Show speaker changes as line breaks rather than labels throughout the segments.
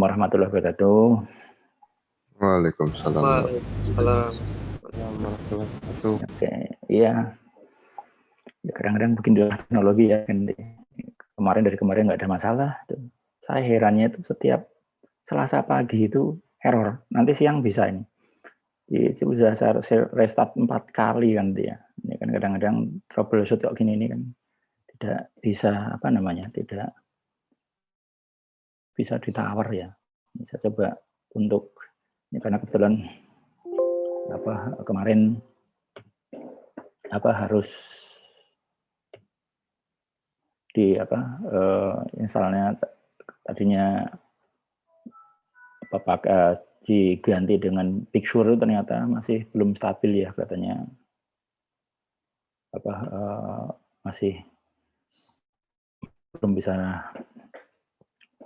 warahmatullahi wabarakatuh.
Waalaikumsalam
Waalaikumsalam.
warahmatullahi wabarakatuh.
Oke, iya. Ya, kadang-kadang bikin teknologi ya kan. Dari kemarin nggak ada masalah. Tuh. Saya herannya itu setiap Selasa pagi itu error. Nanti siang bisa ini. Jadi sudah saya restart 4 kali kan dia. Ini kan kadang-kadang troubleshoot kok gini ini kan tidak bisa tidak bisa ditawar ya. Bisa coba untuk ini karena kebetulan kemarin harus di installnya tadinya diganti dengan Big Sur ternyata masih belum stabil ya katanya masih belum bisa,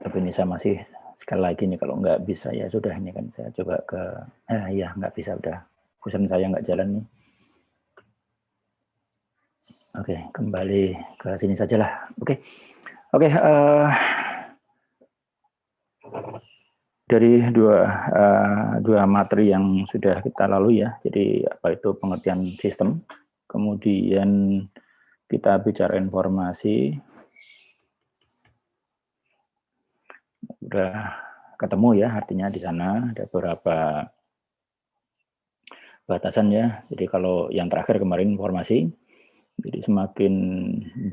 tapi ini saya masih sekali lagi nih kalau nggak bisa ya sudah ini kan saya coba ke nggak bisa udah perusahaan saya nggak jalan nih. Oke, kembali ke sini sajalah. Oke, dari dua materi yang sudah kita lalui ya, jadi apa itu pengertian sistem, kemudian kita bicara informasi, udah ketemu ya artinya di sana ada beberapa batasan ya. Jadi kalau yang terakhir kemarin informasi, jadi semakin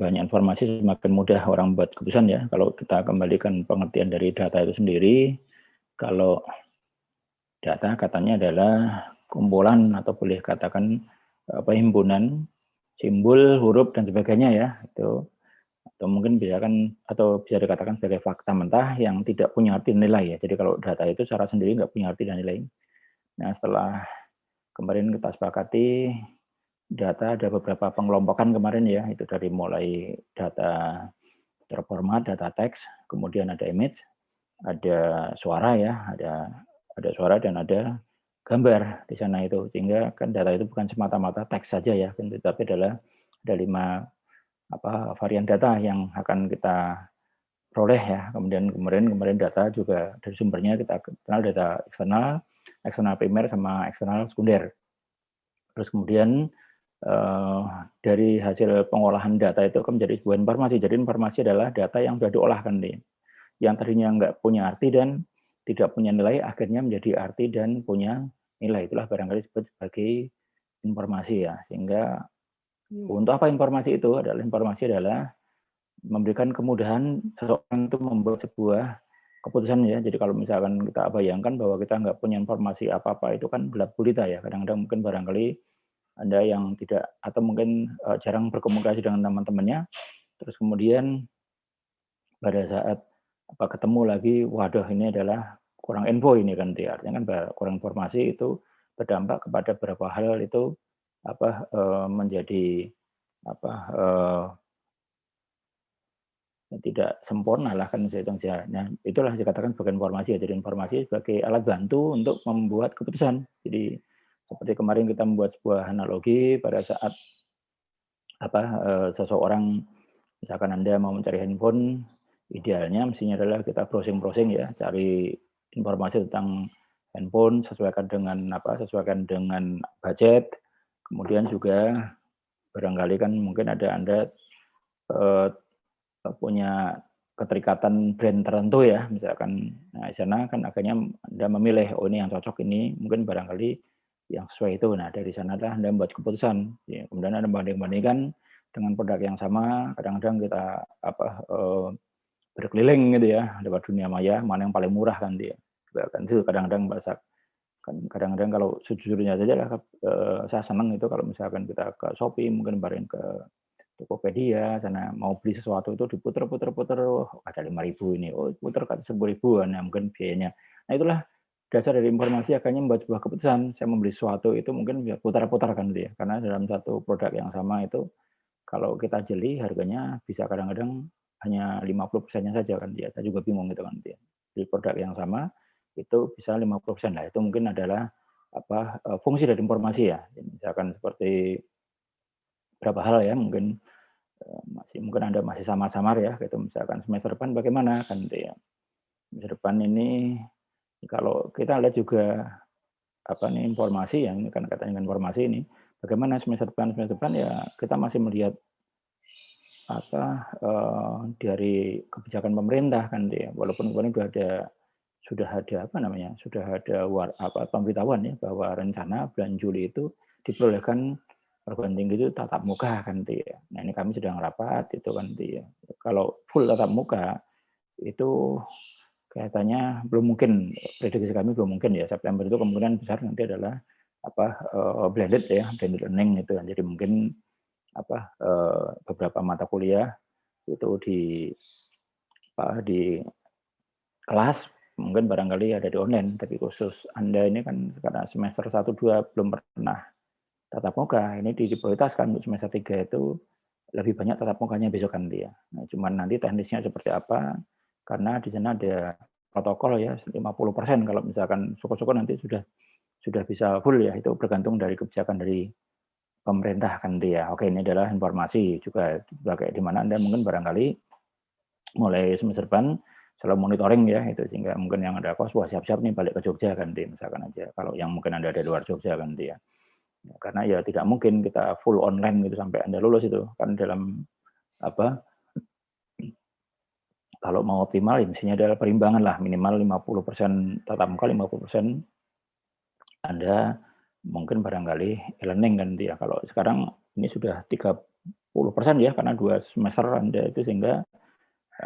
banyak informasi semakin mudah orang buat keputusan ya. Kalau kita kembalikan pengertian dari data itu sendiri, kalau data katanya adalah kumpulan atau boleh katakan himpunan simbol, huruf dan sebagainya ya. Itu atau mungkin bisa dikatakan sebagai fakta mentah yang tidak punya arti nilai ya. Jadi kalau data itu secara sendiri nggak punya arti dan nilai. Nah, setelah kemarin kita sepakati data ada beberapa pengelompokan kemarin ya, itu dari mulai data terformat, data teks, kemudian ada image, ada suara ya, ada suara dan ada gambar di sana itu, sehingga kan data itu bukan semata-mata teks saja ya, tapi ada 5 varian data yang akan kita peroleh ya. Kemudian kemarin data juga dari sumbernya kita kenal data eksternal primer sama eksternal sekunder. Terus kemudian dari hasil pengolahan data itu akan menjadi sebuah informasi. Jadi informasi adalah data yang sudah diolahkan nih. Yang tadinya nggak punya arti dan tidak punya nilai, akhirnya menjadi arti dan punya nilai. Itulah barangkali disebut sebagai informasi ya. Sehingga untuk apa informasi itu? Informasi adalah memberikan kemudahan seseorang itu membuat sebuah keputusan ya. Jadi kalau misalkan kita bayangkan bahwa kita nggak punya informasi apa-apa itu kan gelap gulita ya. Kadang-kadang mungkin barangkali Anda yang tidak atau mungkin jarang berkomunikasi dengan teman-temannya, terus kemudian pada saat ketemu lagi, waduh ini adalah kurang info ini kan, artinya kan kurang informasi itu berdampak kepada beberapa hal itu menjadi tidak sempurna lah kan saya. Nah, itulah dikatakan sebagai informasi ya. Jadi informasi sebagai alat bantu untuk membuat keputusan. Jadi seperti kemarin kita membuat sebuah analogi pada saat seseorang misalkan Anda mau mencari handphone, idealnya mestinya adalah kita browsing ya, cari informasi tentang handphone sesuaikan dengan budget. Kemudian juga barangkali kan mungkin ada Anda punya keterikatan brand tertentu ya, misalkan di sana kan akhirnya Anda memilih ini yang cocok, ini mungkin barangkali yang sesuai itu. Nah, dari sana adalah Anda membuat keputusan. Ya, kemudian Anda banding-bandingkan dengan produk yang sama, kadang-kadang kita berkeliling gitu ya, lewat dunia maya, mana yang paling murah kan dia. Bahkan itu kadang-kadang bahasa kadang-kadang kalau sejujurnya saja lah, saya senang itu kalau misalkan kita ke Shopee, mungkin bareng ke Tokopedia, sana mau beli sesuatu itu diputer-puter-puter, ada 5.000 ini, puter ke 10.000-an, nah mungkin biayanya. Nah itulah dasar dari informasi akhirnya membuat sebuah keputusan. Saya membeli sesuatu itu mungkin ya putar-putar kan dia, karena dalam satu produk yang sama itu kalau kita jeli harganya bisa kadang-kadang hanya 50%-nya saja kan dia. Saya juga bingung gitu kan dia. Di produk yang sama itu bisa 50% lah. Itu mungkin adalah fungsi dari informasi ya. Misalkan seperti berapa hal ya mungkin mungkin Anda masih samar-samar ya gitu, misalkan semester depan bagaimana kan gitu ya. semester depan ini kalau kita lihat juga apa nih informasi yang ini kan katanya informasi ini, bagaimana semester depan ya kita masih melihat apa, dari kebijakan pemerintah kan ya, walaupun kemarin sudah ada apa namanya, sudah ada pemberitahuan ya bahwa rencana bulan Juli itu diperbolehkan perguruan tinggi itu tatap muka kan ya. Nah ini kami sedang rapat itu kan ya. Kalau full tatap muka itu kelihatannya belum mungkin, prediksi kami belum mungkin ya, September itu kemungkinan besar nanti adalah apa, blended ya, blended learning itu kan. Jadi mungkin apa, beberapa mata kuliah itu di kelas mungkin barangkali ada di online, tapi khusus Anda ini kan karena semester 1, 2 belum pernah tatap muka, ini diprioritaskan untuk semester 3 itu lebih banyak tatap mukanya besok kan dia. Nah, cuman nanti teknisnya seperti apa, karena di sana ada protokol ya 50% kalau misalkan syukur-syukur nanti sudah bisa full ya, itu bergantung dari kebijakan dari pemerintah kan dia. Oke, ini adalah informasi juga sebagai di mana Anda mungkin barangkali mulai semester depan selalu monitoring ya itu sehingga mungkin yang ada kos wah siap-siap nih balik ke Jogja kan dia misalkan aja. Kalau yang mungkin Anda ada di luar Jogja kan dia. Ya, karena ya tidak mungkin kita full online gitu sampai Anda lulus itu. Kan dalam apa kalau mau optimal ya mestinya adalah perimbangan lah minimal 50% tatap muka, 50% Anda mungkin barangkali e-learning kan dia. Kalau sekarang ini sudah 30% ya karena 2 semester Anda itu sehingga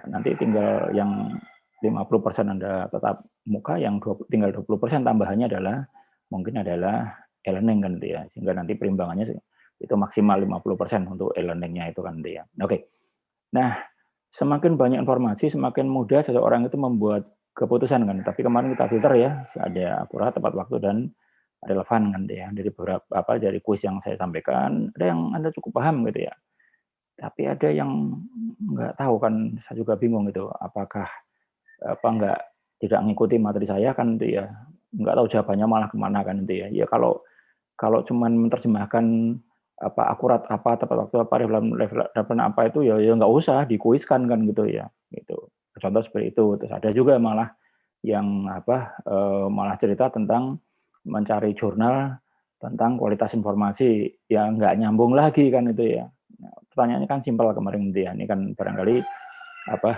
nanti tinggal yang 50% Anda tetap muka, yang tinggal 20% tambahannya adalah mungkin adalah e-learning kan dia. Sehingga nanti perimbangannya itu maksimal 50% untuk e-learning-nya itu kan dia. Oke. Nah, semakin banyak informasi, semakin mudah seseorang itu membuat keputusan kan. Tapi kemarin kita filter ya, ada akurat, tepat waktu dan relevan kan dia. Dari beberapa dari kuis yang saya sampaikan, ada yang Anda cukup paham gitu ya. Tapi ada yang nggak tahu kan, saya juga bingung gitu, apakah nggak tidak mengikuti materi saya kan itu ya, nggak tahu jawabannya malah kemana kan itu ya. Ya kalau kalau cuman menerjemahkan akurat apa, tepat waktu apa, relevan apa itu ya nggak usah dikuiskan kan gitu ya, gitu. Contoh seperti itu. Terus ada juga malah yang malah cerita tentang mencari jurnal tentang kualitas informasi yang nggak nyambung lagi kan itu ya. Nah, pertanyaannya kan simpel kemarin itu ya, ini kan barangkali apa,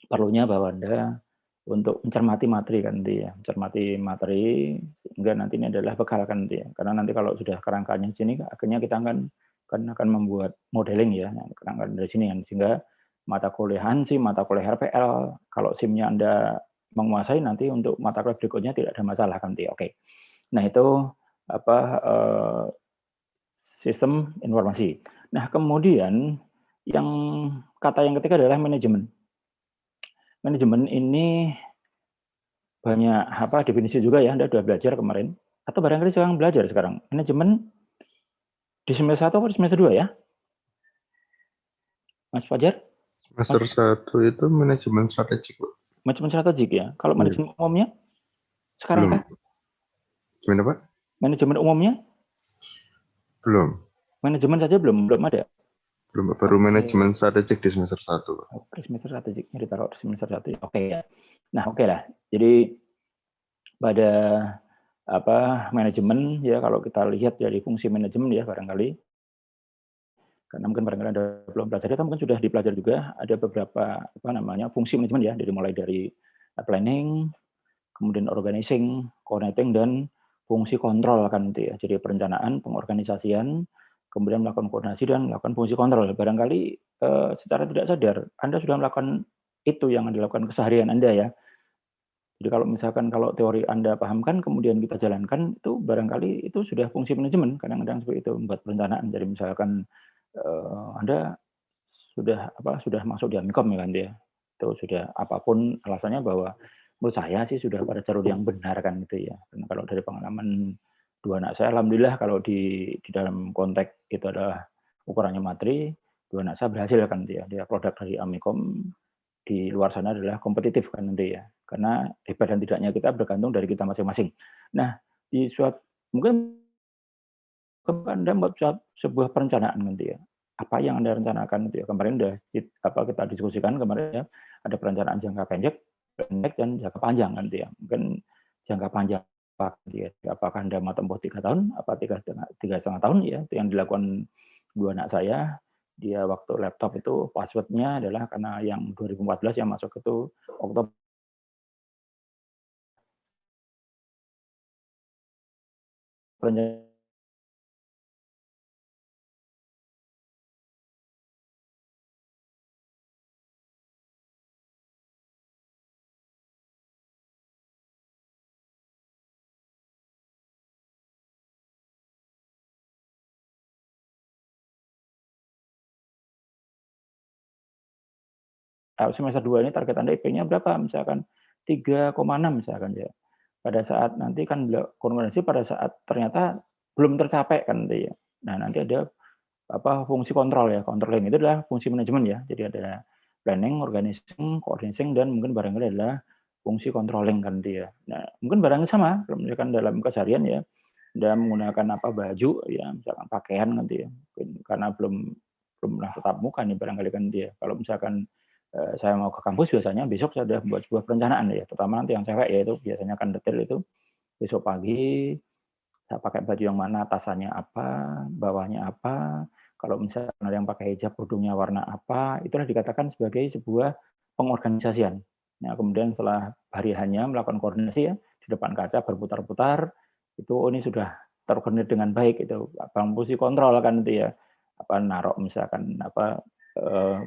perlunya bahwa Anda untuk mencermati materi kan nanti ya, mencermati materi sehingga nanti ini adalah bekal kan nanti ya. Karena nanti kalau sudah kerangkanya di sini akhirnya kita akan membuat modeling ya, nah, kerangka dari sini kan sehingga mata kuliah ANSIM, mata kuliah RPL, kalau SIM-nya Anda menguasai nanti untuk mata kuliah berikutnya tidak ada masalah kan nanti. Oke. Nah itu apa sistem informasi. Nah kemudian yang kata yang ketiga adalah manajemen. Manajemen ini banyak definisi juga ya, Anda sudah belajar kemarin atau barangkali sekarang belajar sekarang? Manajemen di semester 1 atau di semester 2 ya? Mas Fajar? Mas
Semester 1 itu manajemen strategik, Pak.
manajemen strategik ya? Kalau
Iya,
manajemen umumnya sekarang
belum.
kan?
Gimana, Pak?
Manajemen umumnya?
Belum.
Manajemen saja belum ada?
Belum, Pak. Baru
Oke.
manajemen strategik di semester 1, Pak.
Oke, semester strategiknya ditaruh di semester 1 ya? Oke ya. Nah oke lah. Jadi pada manajemen ya kalau kita lihat dari fungsi manajemen ya barangkali karena mungkin barangkali Anda belum pelajari atau mungkin sudah dipelajari juga, ada beberapa fungsi manajemen ya, mulai dari planning, kemudian organizing, coordinating, dan fungsi kontrol kan itu ya. Jadi perencanaan, pengorganisasian, kemudian melakukan koordinasi dan melakukan fungsi kontrol. Barangkali secara tidak sadar Anda sudah melakukan itu yang dilakukan keseharian Anda ya. Jadi kalau misalkan kalau teori Anda pahamkan kemudian kita jalankan itu barangkali itu sudah fungsi manajemen kadang-kadang seperti itu membuat perencanaan. Jadi misalkan Anda sudah masuk di Amikom ya kan dia. Itu sudah apapun alasannya bahwa menurut saya sih sudah pada jalur yang benar kan gitu ya. Karena kalau dari pengalaman 2 anak saya alhamdulillah kalau di dalam konteks itu adalah ukurannya materi, 2 anak saya berhasil kan dia. Dia produk dari Amikom di luar sana adalah kompetitif kan nanti ya. Karena hebat dan tidaknya kita bergantung dari kita masing-masing. Nah, di suatu mungkin Anda membuat sebuah perencanaan nanti ya. Apa yang Anda rencanakan itu ya. Kemarin udah kita diskusikan kemarin ya. ada perencanaan jangka pendek dan jangka panjang kan dia. Mungkin jangka panjang apakah Anda mau tempuh 3 tahun, apa 3,5 tahun ya, itu yang dilakukan 2 anak saya. Dia waktu laptop itu password-nya adalah karena yang 2014 yang masuk itu Oktober. Semester 2 ini target Anda IP-nya berapa? Misalkan 3,6 misalkan ya. Pada saat nanti kan konversi pada saat ternyata belum tercapai kan nanti ya. Nah, nanti ada fungsi kontrol ya. Controlling itu adalah fungsi manajemen ya. Jadi ada planning, organizing, coordinating, dan mungkin barangkali adalah fungsi controlling kan dia. Nah, mungkin barangnya sama, kalau misalkan dalam keseharian ya, Anda menggunakan baju ya, misalkan pakaian nanti ya. Mungkin karena belum pernah tatap muka nih barangkali kan dia. Kalau misalkan saya mau ke kampus biasanya besok saya sudah buat sebuah perencanaan ya, terutama nanti yang cewek ya itu biasanya kan detail itu. Besok pagi saya pakai baju yang mana, atasannya apa, bawahnya apa, kalau misalnya ada yang pakai hijab, kerudungnya warna apa, itulah dikatakan sebagai sebuah pengorganisasian. Nah, kemudian setelah hari hanya melakukan koordinasi ya, di depan kaca berputar-putar, itu ini sudah terkoordinir dengan baik, itu fungsi kontrol kan itu ya, naruh misalkan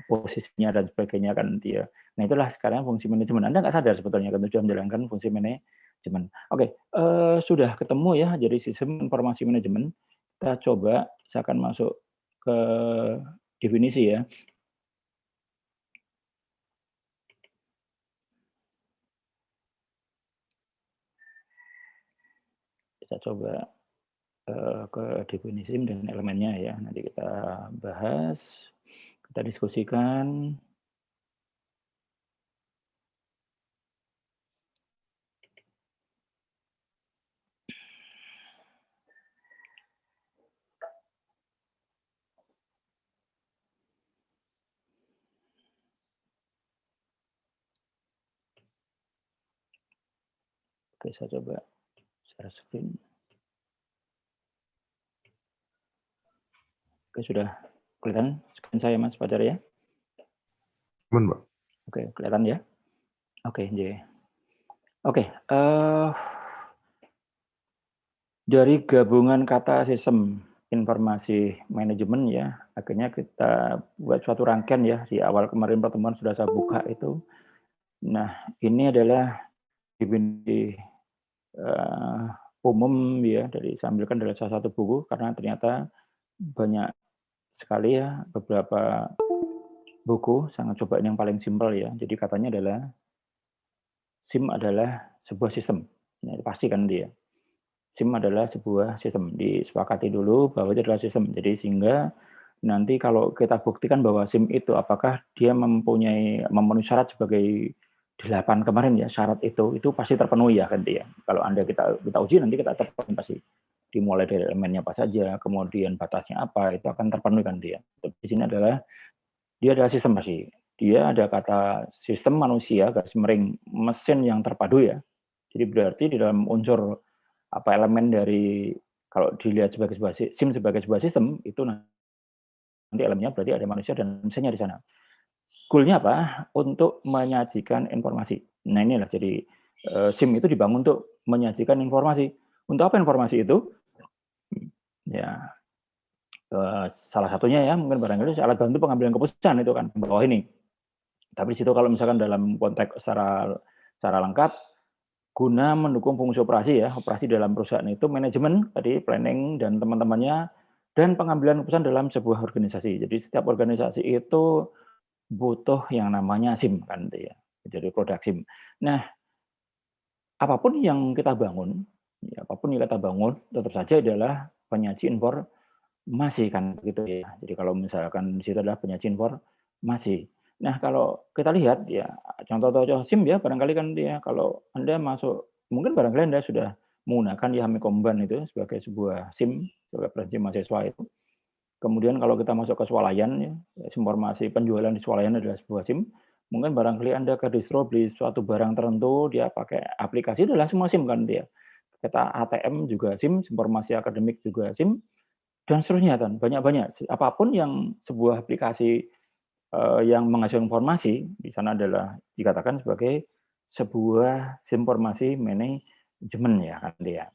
posisinya dan sebagainya kan dia. Nah itulah sekarang fungsi manajemen. Anda nggak sadar sebetulnya kan sudah menjalankan fungsi manajemen. Oke, sudah ketemu ya jadi sistem informasi manajemen. Kita coba misalkan masuk ke definisi ya. Kita coba ke definisi dan elemennya ya. Nanti kita bahas, kita diskusikan. Oke, saya coba share screen. Oke, sudah kelihatan screen saya Mas Fajar ya?
Mbak.
Oke, kelihatan ya? Oke, J. Oke, dari gabungan kata sistem informasi manajemen ya, akhirnya kita buat suatu rangkaian ya, di awal kemarin pertemuan sudah saya buka itu. Nah, ini adalah definisi umum ya, dari saya ambilkan dari salah satu buku, karena ternyata banyak sekali ya, beberapa buku, sangat coba yang paling simpel ya. Jadi katanya adalah, SIM adalah sebuah sistem. Nah, pasti kan dia. SIM adalah sebuah sistem. Disepakati dulu bahwa itu adalah sistem. Jadi sehingga nanti kalau kita buktikan bahwa SIM itu apakah dia memenuhi syarat sebagai 8 kemarin ya, syarat itu pasti terpenuhi ya kan dia. Kalau Anda kita uji nanti kita terpenuhi pasti. Dimulai dari elemennya apa saja, kemudian batasnya apa, itu akan terpenuhi kan dia. Di sini adalah dia adalah sistem pasti. Dia ada kata sistem manusia garis miring mesin yang terpadu ya. Jadi berarti di dalam unsur elemen dari kalau dilihat sebagai sebuah SIM sebagai sebuah sistem itu nanti elemennya berarti ada manusia dan mesinnya di sana. Goal-nya apa? Untuk menyajikan informasi. Nah inilah jadi SIM itu dibangun untuk menyajikan informasi. Untuk apa informasi itu? Ya salah satunya ya mungkin barangkali alat bantu pengambilan keputusan itu kan bawah ini. Tapi di situ kalau misalkan dalam konteks secara lengkap guna mendukung fungsi operasi ya, operasi dalam perusahaan itu manajemen tadi planning dan teman-temannya dan pengambilan keputusan dalam sebuah organisasi. Jadi setiap organisasi itu butuh yang namanya SIM kan ya. Jadi produk SIM. Nah, apapun yang kita bangun, ya, apapun yang kita bangun tetap saja adalah penyaji informasi kan begitu ya. Jadi kalau misalkan di situ adalah penyaji informasi. Nah, kalau kita lihat ya contoh-contoh SIM ya barangkali kan dia kalau Anda masuk mungkin barangkali Anda sudah menggunakan ya Hamikomban itu sebagai sebuah SIM sebagai preferensi mahasiswa itu. Kemudian kalau kita masuk ke swalayan ya, informasi penjualan di swalayan adalah sebuah SIM. mungkin barangkali Anda ke distro beli suatu barang tertentu, dia pakai aplikasi, adalah semua SIM kan dia. Kita ATM juga SIM, informasi akademik juga SIM, dan seterusnya kan, banyak-banyak. Apapun yang sebuah aplikasi, yang menghasilkan informasi, di sana adalah dikatakan sebagai sebuah informasi manajemen ya kan dia.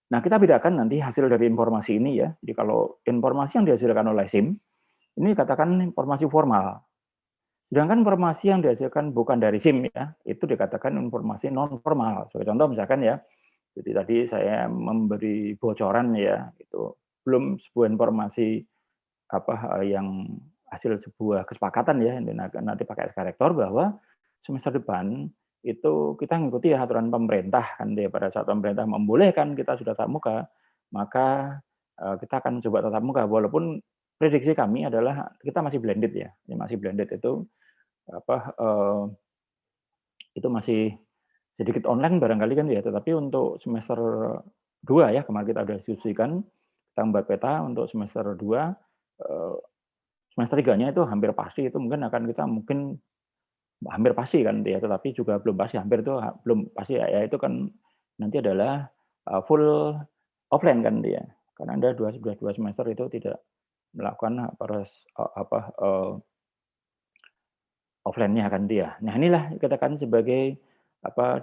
Nah, kita bedakan nanti hasil dari informasi ini ya. Jadi kalau informasi yang dihasilkan oleh SIM, ini dikatakan informasi formal. Sedangkan informasi yang dihasilkan bukan dari SIM ya, itu dikatakan informasi non formal. Sebagai contoh misalkan ya, jadi tadi saya memberi bocoran ya, itu belum sebuah informasi yang hasil sebuah kesepakatan ya, nanti pakai SK Rektor bahwa semester depan itu kita mengikuti aturan pemerintah kan ya, pada saat pemerintah membolehkan kita sudah tatap muka, maka kita akan coba tatap muka walaupun prediksi kami adalah kita masih blended ya, masih blended itu apa, itu masih sedikit online barangkali kan ya, tetapi untuk semester 2 ya, kemarin kita sudah diskusikan, kita membuat peta untuk semester 2, eee, semester 3-nya itu hampir pasti itu mungkin akan kita mungkin hampir pasti kan ya, tetapi juga belum pasti, hampir itu belum pasti ya, itu kan nanti adalah, full offline kan dia. Karena Anda sudah 2 semester itu tidak melakukan offline-nya kan dia. Nah inilah dikatakan sebagai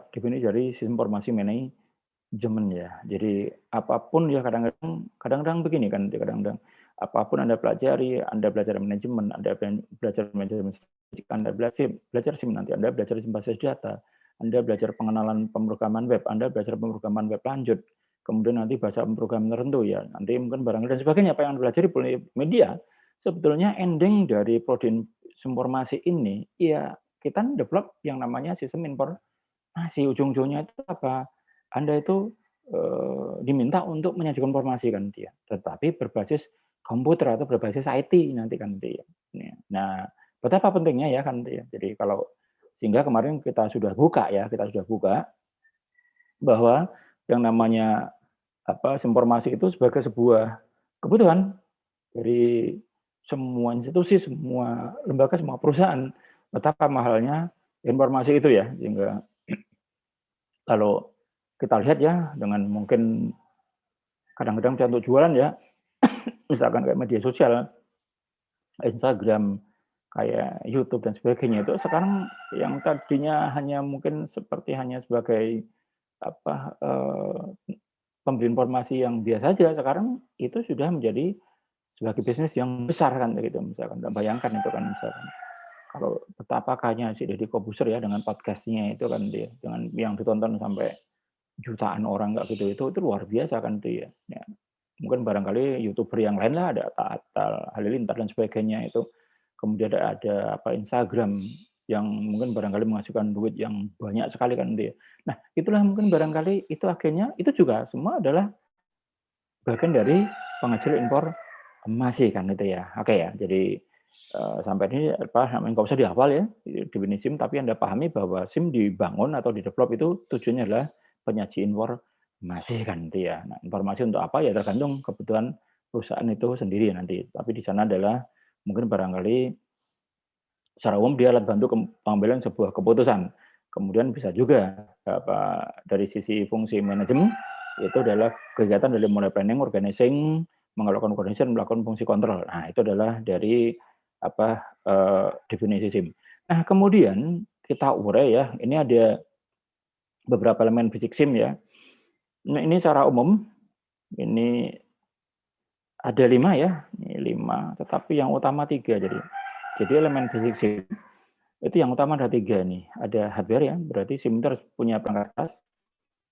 definisi dari sistem informasi manajemen ya. Jadi apapun ya kadang-kadang begini kan, kadang-kadang apapun Anda pelajari, Anda belajar manajemen, Anda belajar manajemen statistik, Anda belajar SIM nanti, Anda belajar basis data, Anda belajar pengenalan pemrograman web, Anda belajar pemrograman web lanjut, kemudian nanti bahasa pemrograman tertentu ya, nanti mungkin barangkali dan sebagainya, apa yang Anda pelajari media, sebetulnya ending dari prodi informasi ini, ya kita develop yang namanya sistem informasi. Ujung-ujungnya itu apa? Anda itu, diminta untuk menyajikan informasi kan dia, tetapi berbasis komputer atau berbasis IT nanti kan dia. Nah, betapa pentingnya ya kan dia. Jadi kalau sehingga kemarin kita sudah buka ya, kita sudah buka bahwa yang namanya informasi itu sebagai sebuah kebutuhan dari semua institusi, semua lembaga, semua perusahaan. Betapa mahalnya informasi itu ya, sehingga kalau kita lihat ya dengan mungkin kadang-kadang bisa untuk jualan ya, misalkan kayak media sosial, Instagram, kayak YouTube dan sebagainya itu sekarang yang tadinya hanya mungkin seperti hanya sebagai apa, pemberi informasi yang biasa saja, sekarang itu sudah menjadi sebagai bisnis yang besar kan gitu misalkan. Bayangkan itu kan misalkan. Kalau betapa kayanya si Deddy Corbuzier ya dengan podcast-nya itu kan dia, dengan yang ditonton sampai jutaan orang nggak gitu, itu luar biasa kan itu ya. Ya, mungkin barangkali YouTuber yang lain lah, ada Atta Halilintar dan sebagainya itu. Kemudian ada Instagram yang mungkin barangkali menghasilkan duit yang banyak sekali kan dia. Nah, itulah mungkin barangkali itu akhirnya itu juga semua adalah bagian dari penghasil informasi kan itu ya. Oke ya, jadi sampai ini namanya nggak usah dihafal ya definisi SIM, tapi Anda pahami bahwa SIM dibangun atau di-develop itu tujuannya adalah penyaji informasi kan itu ya. Nah, informasi untuk apa ya tergantung kebutuhan perusahaan itu sendiri nanti. Tapi di sana adalah mungkin barangkali secara umum dia alat bantu pengambilan sebuah keputusan. Kemudian bisa juga dari sisi fungsi manajemen itu adalah kegiatan dari mulai planning, organizing, melakukan coordination, melakukan fungsi kontrol. Nah, itu adalah dari definisi SIM. Nah, kemudian kita urai ya, ini ada beberapa elemen fisik SIM ya. Nah, ini secara umum ini ada 5 ya, ini 5, tetapi yang utama 3 Jadi elemen fisik SIM itu yang utama ada 3 nih. Ada hardware ya, berarti SIM itu harus punya perangkat keras.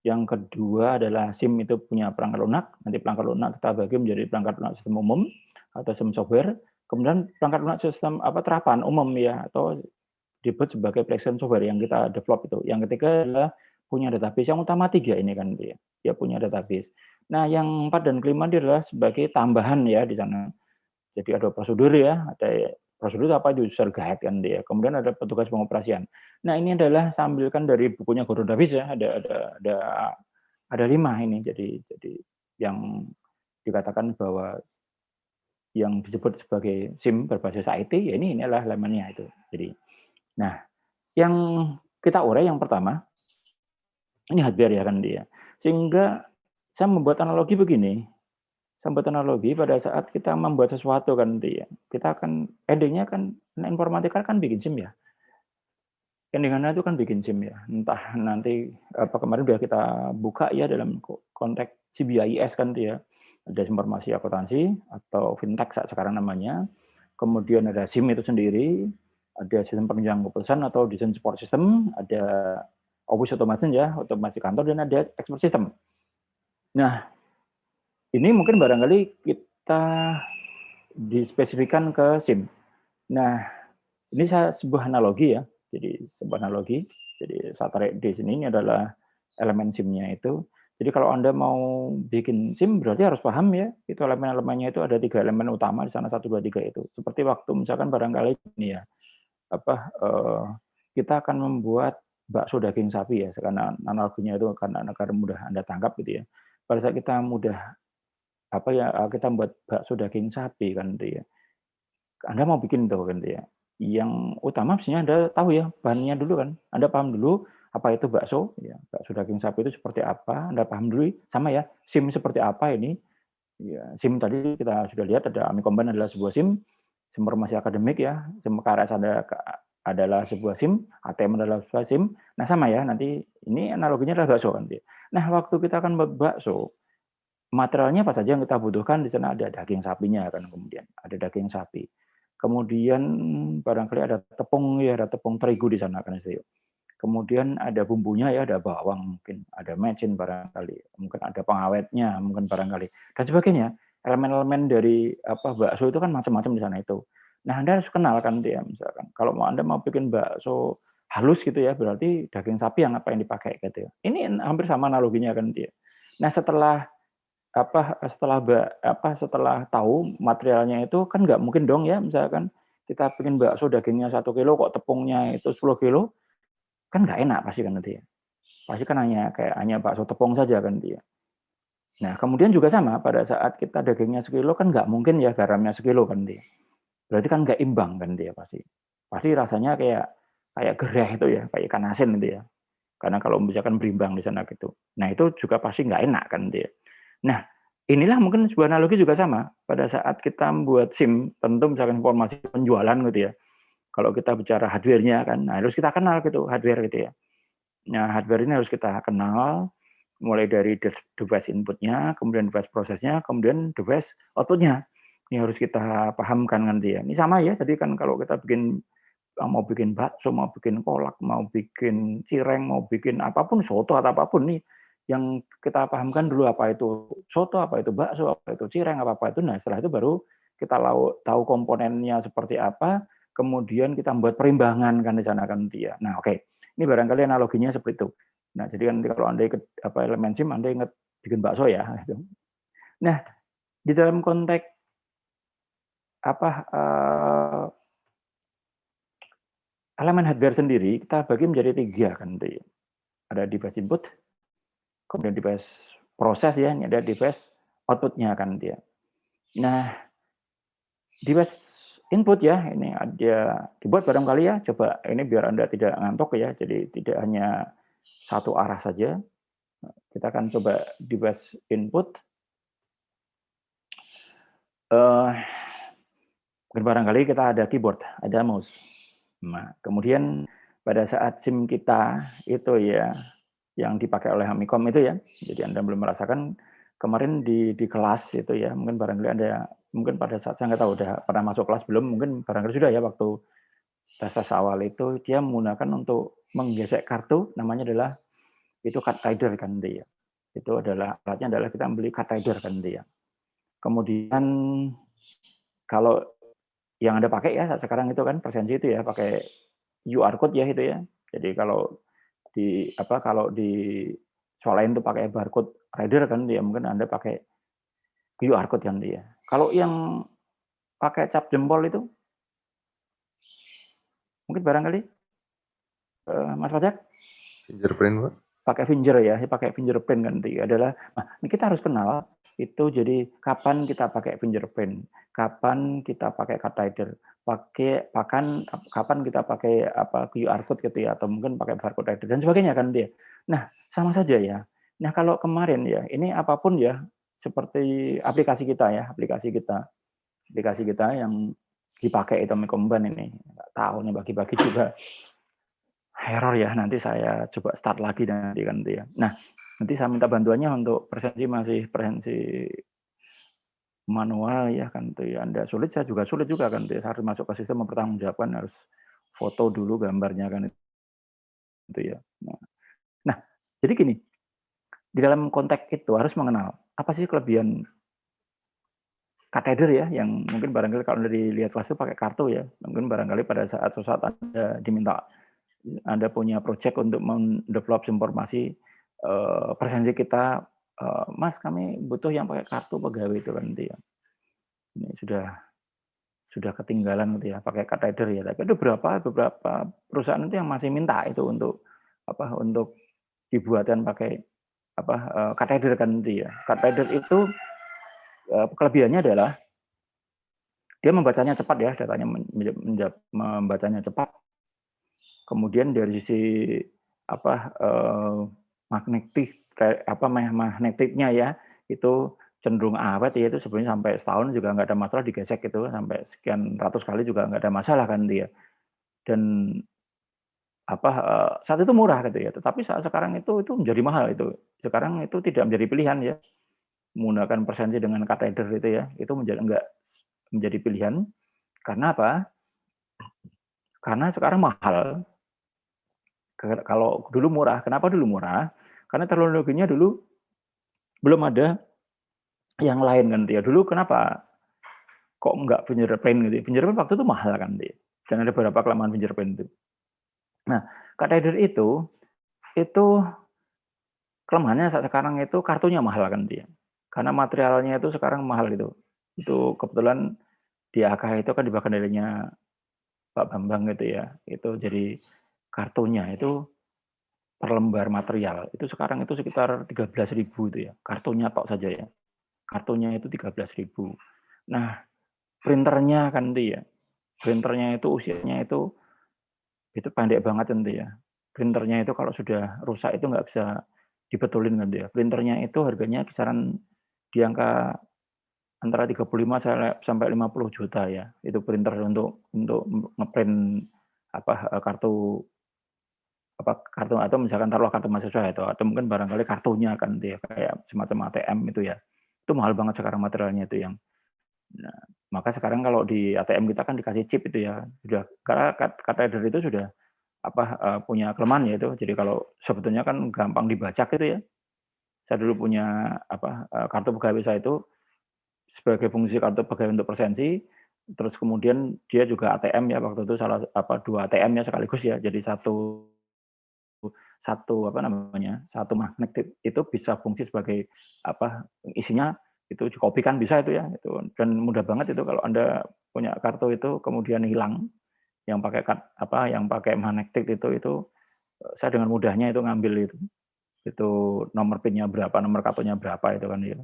Yang kedua adalah SIM itu punya perangkat lunak. Nanti perangkat lunak kita bagi menjadi perangkat lunak sistem umum atau SIM software. Kemudian perangkat lunak sistem terapan umum ya, atau disebut sebagai platform software yang kita develop itu. Yang ketiga adalah punya database. Yang utama 3 ini kan dia. Dia punya database. Nah, yang 4 dan kelima dia adalah sebagai tambahan ya di sana. Jadi ada prosedur ya, ada prosedur apa itu user guide kan dia. Kemudian ada petugas pengoperasian. Nah, ini adalah saya ambilkan dari bukunya Gordon Davis ya, ada 5 ini. Jadi yang dikatakan bahwa yang disebut sebagai SIM berbasis IT ya ini adalah elemennya itu. Jadi Nah, yang kita urai yang pertama, ini hardware ya kan dia. Sehingga saya membuat analogi begini, saya membuat analogi pada saat kita membuat sesuatu kan dia. Kita akan ending-nya kan informatika kan bikin SIM ya. Ending-nya itu kan bikin SIM ya. Entah nanti apa kemarin udah kita buka ya dalam konteks CBIS kan dia. Ada informasi akuntansi atau fintech sekarang namanya. Kemudian ada SIM itu sendiri, ada sistem penunjang keputusan atau desain support system, ada office automation ya, otomasi kantor, dan ada expert system. Nah, ini mungkin barangkali kita dispesifikan ke SIM. Nah, ini sebuah analogi ya. Jadi sebuah analogi. Jadi saya tarik di sini ini adalah elemen SIM-nya itu. Jadi kalau Anda mau bikin SIM berarti harus paham ya, itu elemen-elemennya itu ada 3 elemen utama di sana 1 2 3 itu. Seperti waktu misalkan barangkali ini ya, kita akan membuat bakso daging sapi ya, karena analoginya itu karena agar mudah Anda tangkap gitu ya. Pada saat kita kita membuat bakso daging sapi kan gitu ya. Anda mau bikin tuh kan gitu ya. Yang utama mestinya Anda tahu ya bahannya dulu kan. Anda paham dulu apa itu bakso, ya, bakso daging sapi itu seperti apa, Anda paham dulu sama ya, SIM seperti apa ini. Ya, SIM tadi kita sudah lihat ada Amikomban adalah sebuah SIM, informasi akademik ya, SIM KRS adalah sebuah SIM, ATM adalah sebuah SIM. Nah sama ya, nanti ini analoginya adalah bakso kan. Nah waktu kita akan membuat bakso, materialnya apa saja yang kita butuhkan di sana ada daging sapinya kan kemudian ada daging sapi. Kemudian barangkali ada tepung ya, ada tepung terigu di sana kan itu. Kemudian ada bumbunya ya, ada bawang mungkin, ada mecin barangkali, mungkin ada pengawetnya mungkin barangkali dan sebagainya. Elemen-elemen dari bakso itu kan macam-macam di sana itu. Nah, Anda harus kenal kan dia misalkan. Kalau Anda mau bikin bakso halus gitu ya, berarti daging sapi yang apa yang dipakai gitu ya. Ini hampir sama analoginya kan dia. Nah, setelah tahu materialnya itu kan nggak mungkin dong ya misalkan kita bikin bakso dagingnya 1 kilo kok tepungnya itu 10 kilo kan nggak enak pasti kan nanti ya. Pasti kan hanya bakso tepung saja kan dia. Nah kemudian juga sama pada saat kita dagingnya 1 kilo kan nggak mungkin ya garamnya 1 kilo kan dia. Berarti kan nggak imbang kan dia pasti. Pasti rasanya kayak gereh itu ya, kayak ikan asin itu ya. Karena kalau misalkan berimbang di sana gitu. Nah itu juga pasti nggak enak kan dia. Nah inilah mungkin sebuah analogi juga sama pada saat kita membuat SIM, tentu misalkan informasi penjualan gitu ya. Kalau kita bicara hardware-nya kan, nah harus kita kenal gitu hardware gitu ya. Nah, hardware ini harus kita kenal, mulai dari device input-nya, kemudian device prosesnya, kemudian device output-nya. Ini harus kita pahamkan nanti ya. Ini sama ya, jadi kan kalau kita mau bikin bakso, mau bikin kolak, mau bikin cireng, mau bikin apapun, soto atau apapun nih, yang kita pahamkan dulu apa itu soto, apa itu bakso, apa itu cireng, apa itu. Nah, setelah itu baru kita tahu komponennya seperti apa, kemudian kita membuat perimbangan kan di sana kan dia. Nah, oke. Ini barangkali analoginya seperti itu. Nah, jadi nanti kalau Anda ikut elemen SIM, Anda ingat bikin bakso ya. Nah, di dalam konteks elemen hardware sendiri kita bagi menjadi 3 kan. Ada device input, kemudian device proses ya, ini ada device output-nya kan dia. Nah, device input ya, ini ada dibuat barangkali ya, coba ini biar Anda tidak ngantuk ya, jadi tidak hanya satu arah saja. Kita akan coba device input. Barangkali kita ada keyboard, ada mouse. Nah, kemudian pada saat SIM kita itu ya, yang dipakai oleh Amikom itu ya, jadi Anda belum merasakan kemarin di kelas itu ya, mungkin barangkali Anda, mungkin pada saat saya nggak tahu udah pernah masuk kelas belum, mungkin barangkali sudah ya waktu tes awal itu dia menggunakan untuk menggesek kartu, namanya adalah itu card rider kan dia. Itu adalah alatnya adalah kita beli card rider kan dia. Kemudian kalau yang Anda pakai ya saat sekarang itu kan presensi itu ya pakai QR code ya itu ya. Jadi kalau di soal lain tuh pakai barcode reader kan dia mungkin Anda pakai QR code kan dia. Kalau yang pakai cap jempol itu mungkin barangkali Mas Pajak
Fingerprint, Pak.
pakai fingerprint kan dia adalah. Nah, ini kita harus kenal itu jadi kapan kita pakai fingerprint, kapan kita pakai card reader, kapan kita pakai QR code gitu ya, atau mungkin pakai barcode reader dan sebagainya kan dia. Nah, sama saja ya. Nah, kalau kemarin ya, ini apapun ya, seperti aplikasi kita yang dipakai itu Komban ini, nggak tahu nih bagi-bagi juga error ya, nanti saya coba start lagi nanti kan dia. Nah, nanti saya minta bantuannya untuk masih presensi manual ya kan tuh ya, Anda sulit, saya juga sulit juga kan tuh ya, harus masuk ke sistem mempertanggungjawabkan, harus foto dulu gambarnya kan itu ya. Nah, jadi gini, di dalam konteks itu harus mengenal apa sih kelebihan kateder ya, yang mungkin barangkali kalau dilihat kelas itu pakai kartu ya, mungkin barangkali pada suatu saat Anda diminta, Anda punya project untuk mendevelop informasi presensi kita, Mas kami butuh yang pakai kartu pegawai itu kan dia. Ini sudah ketinggalan gitu ya, pakai kateder ya. Tapi ada beberapa perusahaan itu yang masih minta itu untuk untuk dibuatkan pakai kateder kan itu ya. Kateder itu kelebihannya adalah dia membacanya cepat ya, datanya membacanya cepat. Kemudian dari sisi magnetiknya ya, itu cenderung awet ya, itu sebenarnya sampai setahun juga nggak ada masalah, digesek itu sampai sekian ratus kali juga nggak ada masalah kan dia. Dan saat itu murah gitu ya, tetapi saat sekarang itu menjadi mahal itu. Sekarang itu tidak menjadi pilihan ya, menggunakan presensi dengan kateder itu ya, itu enggak menjadi pilihan. Karena apa? Karena sekarang mahal. Kalau dulu murah, kenapa dulu murah? Karena teknologinya dulu belum ada yang lain kan dia. Dulu kenapa kok enggak fingerprint gitu? Fingerprint waktu itu mahal kan dia. Dan ada beberapa kelemahan fingerprint itu. Nah, kateder itu kelemahannya saat sekarang itu kartunya mahal kan dia. Karena materialnya itu sekarang mahal itu. Itu kebetulan di AK itu kan di bagian darinya Pak Bambang gitu ya. Itu jadi kartunya itu per lembar material itu sekarang itu sekitar 13.000 itu ya. Kartunya tok saja ya. Kartunya itu 13.000. Nah, printernya kan itu ya. Printernya itu usianya itu pendek banget itu ya. Printernya itu kalau sudah rusak itu nggak bisa dibetulin kan ya. Printernya itu harganya kisaran di angka antara 35 sampai 50 juta ya. Itu printer untuk ngeprint kartu kartu atau misalkan taruhlah kartu mahasiswa itu atau mungkin barangkali kartunya kan dia kayak semacam ATM itu ya. Itu mahal banget sekarang materialnya itu yang. Nah, maka sekarang kalau di ATM kita kan dikasih chip itu ya. Sudah karena kateder itu sudah punya kelemahan ya itu. Jadi kalau sebetulnya kan gampang dibajak gitu ya. Saya dulu punya kartu pegawai saya itu sebagai fungsi kartu pegawai untuk presensi, terus kemudian dia juga ATM ya waktu itu dua ATM ya sekaligus ya. Jadi satu satu satu magnet itu bisa fungsi sebagai isinya itu dikopikan bisa itu ya, itu. Dan mudah banget itu kalau Anda punya kartu itu kemudian hilang, yang pakai yang pakai magnetik itu, saya dengan mudahnya itu ngambil itu nomor PIN-nya berapa, nomor kartunya berapa itu kan ya.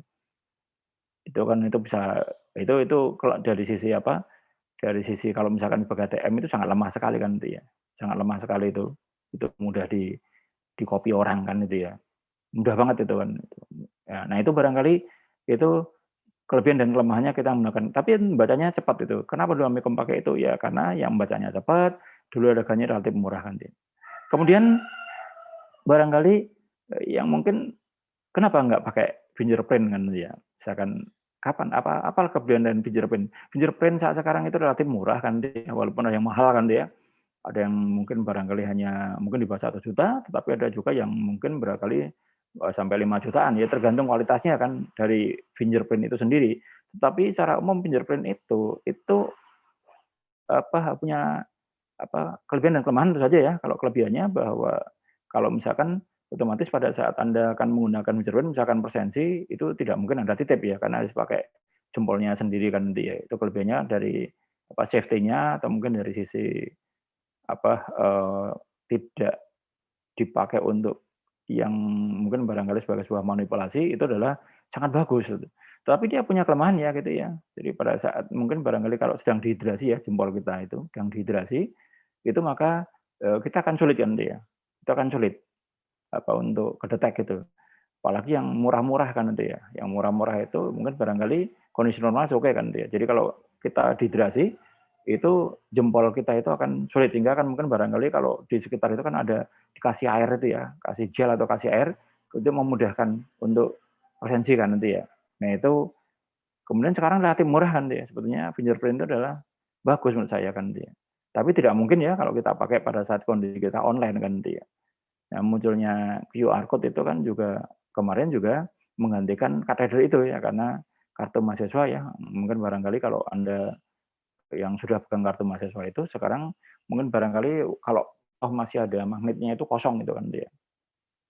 Itu kan itu bisa itu kalau dari sisi dari sisi kalau misalkan sebagai ATM itu sangat lemah sekali kan itu ya, sangat lemah sekali itu. Itu mudah di-copy orang kan itu ya. Mudah banget itu kan. Ya, nah itu barangkali itu kelebihan dan kelemahannya kita menggunakan. Tapi bacanya cepat itu. Kenapa dulu Amikom pakai itu? Ya karena yang bacanya cepat, dulu harganya relatif murah kan. Kemudian barangkali yang mungkin kenapa nggak pakai fingerprint kan ya? Misalkan kapan apa kelebihan dan fingerprint? Fingerprint saat sekarang itu relatif murah kan dia, walaupun ada yang mahal kan dia. Ada yang mungkin barangkali hanya mungkin di bawah 1 juta, tetapi ada juga yang mungkin barangkali sampai 5 jutaan ya tergantung kualitasnya kan dari fingerprint itu sendiri. Tetapi secara umum fingerprint itu punya kelebihan dan kelemahan tentu saja ya. Kalau kelebihannya bahwa kalau misalkan otomatis pada saat Anda akan menggunakan fingerprint misalkan presensi itu tidak mungkin Anda titip ya karena harus pakai jempolnya sendiri kan dia. Itu kelebihannya dari safety-nya atau mungkin dari sisi tidak dipakai untuk yang mungkin barangkali sebagai sebuah manipulasi itu adalah sangat bagus gitu. Tapi dia punya kelemahan ya gitu ya. Jadi pada saat mungkin barangkali kalau sedang dehidrasi ya jempol kita itu sedang dehidrasi, itu maka, kita akan sulit kan dia. Itu akan sulit untuk kedetek gitu. Apalagi yang murah-murah kan itu ya. Yang murah-murah itu mungkin barangkali kondisi normal oke kan dia. Jadi kalau kita dehidrasi, itu jempol kita itu akan sulit. Sehingga kan mungkin barangkali kalau di sekitar itu kan ada dikasih air itu ya, kasih gel atau kasih air, itu memudahkan untuk presensi kan nanti ya. Nah itu kemudian sekarang relatif murah kan dia. Sebetulnya fingerprint itu adalah bagus menurut saya kan dia. Tapi tidak mungkin ya kalau kita pakai pada saat kondisi kita online kan dia. Nah, munculnya QR code itu kan juga kemarin juga menggantikan kateder itu ya, karena kartu mahasiswa ya, mungkin barangkali kalau Anda yang sudah pegang kartu mahasiswa itu sekarang mungkin barangkali kalau toh masih ada magnetnya itu kosong gitu kan dia.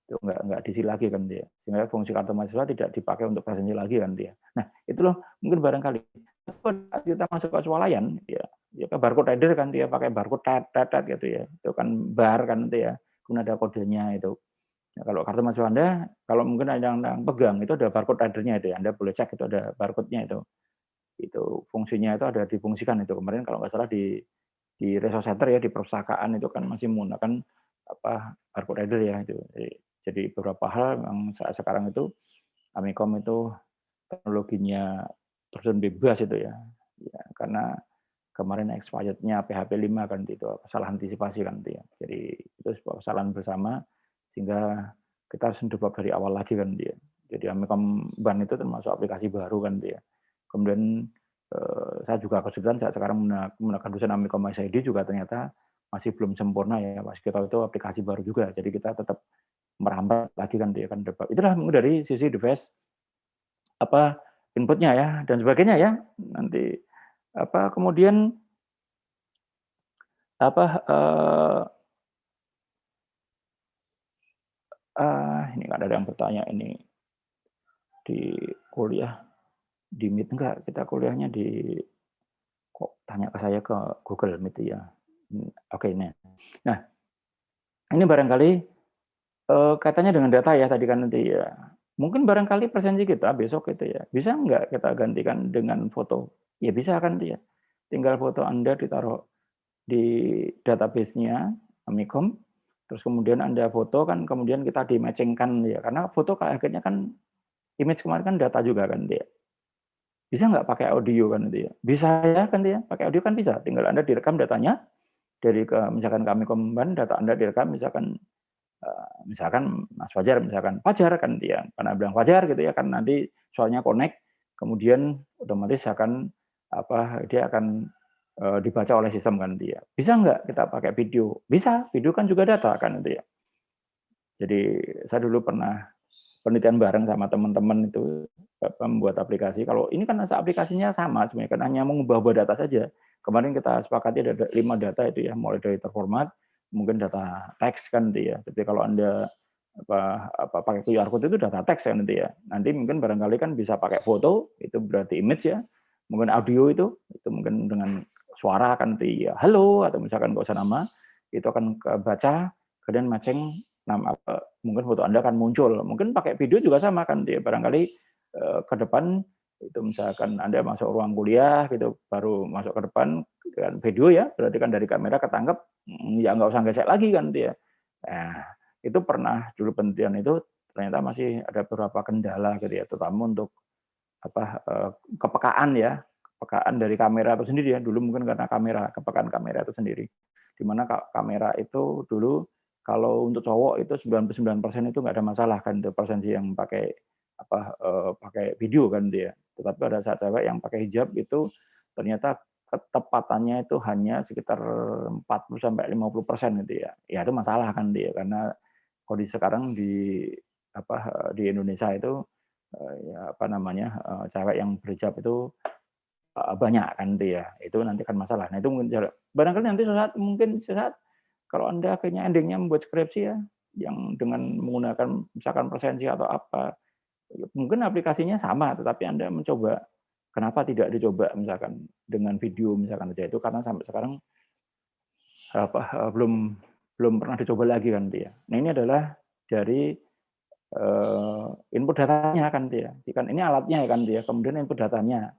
Itu nggak diisi lagi kan dia. Sehingga fungsi kartu mahasiswa tidak dipakai untuk presensi lagi kan dia. Nah, itu loh mungkin barangkali saat kita masuk ke swalayan ya ke barcode reader kan dia pakai barcode gitu ya. Itu kan bar kan itu ya. Kemudian ada kodenya itu. Nah, kalau kartu mahasiswa Anda, kalau mungkin ada yang pegang itu ada barcode reader-nya itu ya. Anda boleh cek itu ada barcode-nya itu. Itu fungsinya itu ada difungsikan itu. Kemarin kalau nggak salah di resource center ya di perpustakaan itu kan masih menggunakan barcode reader ya itu. Jadi beberapa hal yang saat sekarang itu Amikom itu teknologinya terjun bebas itu ya. Ya, karena kemarin expired-nya PHP 5 kan itu salah antisipasi kan itu ya. Jadi itu sebuah kesalahan bersama sehingga kita harus develop dari awal lagi kan dia. Jadi Amikom Ban itu termasuk aplikasi baru kan dia. Kemudian saya juga kesulitan saat sekarang menggunakan dosen Amikom ID juga ternyata masih belum sempurna ya. Mas kita itu aplikasi baru juga. Jadi kita tetap merambat lagi kan dia kan develop. Itulah mungkin dari sisi device inputnya ya dan sebagainya ya. Nanti kemudian apa ini ada yang bertanya ini di kuliah di Meet enggak kita kuliahnya di kok tanya ke saya ke Google Meet ya. Oke, nah ini barangkali kaitannya dengan data ya tadi kan nanti ya. Mungkin barangkali presensi kita besok itu ya, bisa nggak kita gantikan dengan foto? Ya bisa kan dia. Tinggal foto Anda ditaruh di database-nya Amikom, terus kemudian Anda foto kan, kemudian kita di-matching-kan ya, karena foto akhirnya kan image kemarin kan data juga kan dia. Bisa nggak pakai audio kan itu ya? Bisa ya kan dia, pakai audio kan bisa. Tinggal Anda direkam datanya dari misalkan kami Komban, data Anda direkam misalkan Mas Fajar, misalkan Fajar kan dia, karena bilang Fajar gitu ya kan nanti soalnya connect, kemudian otomatis akan dia akan dibaca oleh sistem kan dia. Bisa nggak kita pakai video? Bisa, video kan juga data kan itu ya. Jadi saya dulu pernah penelitian bareng sama teman-teman itu membuat aplikasi. Kalau ini kan aplikasinya sama sebenarnya kan hanya mengubah data saja. Kemarin kita sepakati ada 5 data itu ya, mulai dari terformat, mungkin data teks kan itu ya. Tapi kalau Anda pakai QR code itu data teks kan itu ya. Nanti mungkin barangkali kan bisa pakai foto, itu berarti image ya. Mungkin audio itu mungkin dengan suara kan itu ya, halo atau misalkan nggak usah nama, itu akan kebaca, kemudian matching nama mungkin foto Anda akan muncul. Mungkin pakai video juga sama kan dia barangkali ke depan itu misalkan Anda masuk ruang kuliah gitu baru masuk ke depan dengan video ya berarti kan dari kamera ketangkep ya nggak usah gesek lagi kan dia. Nah, itu pernah dulu penelitian itu ternyata masih ada beberapa kendala gitu ya terutama untuk kepekaan ya kepekaan dari kamera itu sendiri ya dulu mungkin karena kepekaan kamera itu sendiri di mana kamera itu dulu kalau untuk cowok itu 99% itu nggak ada masalah kan itu presensi yang pakai pakai video kan dia. Tetapi pada saat cewek yang pakai hijab itu ternyata ketepatannya itu hanya sekitar 40 sampai 50% gitu ya. Ya itu masalah kan dia karena kondisi sekarang di Indonesia itu ya cewek yang berhijab itu banyak kan dia. Itu nanti kan masalah. Nah itu mungkin barangkali nanti mungkin saat kalau Anda akhirnya endingnya membuat skripsi ya, yang dengan menggunakan misalkan presensi atau apa, mungkin aplikasinya sama, tetapi Anda mencoba, kenapa tidak dicoba misalkan dengan video misalkan saja itu karena sampai sekarang belum belum pernah dicoba lagi kan dia. Nah ini adalah dari input datanya kan dia. Kan ini alatnya kan dia, kemudian input datanya.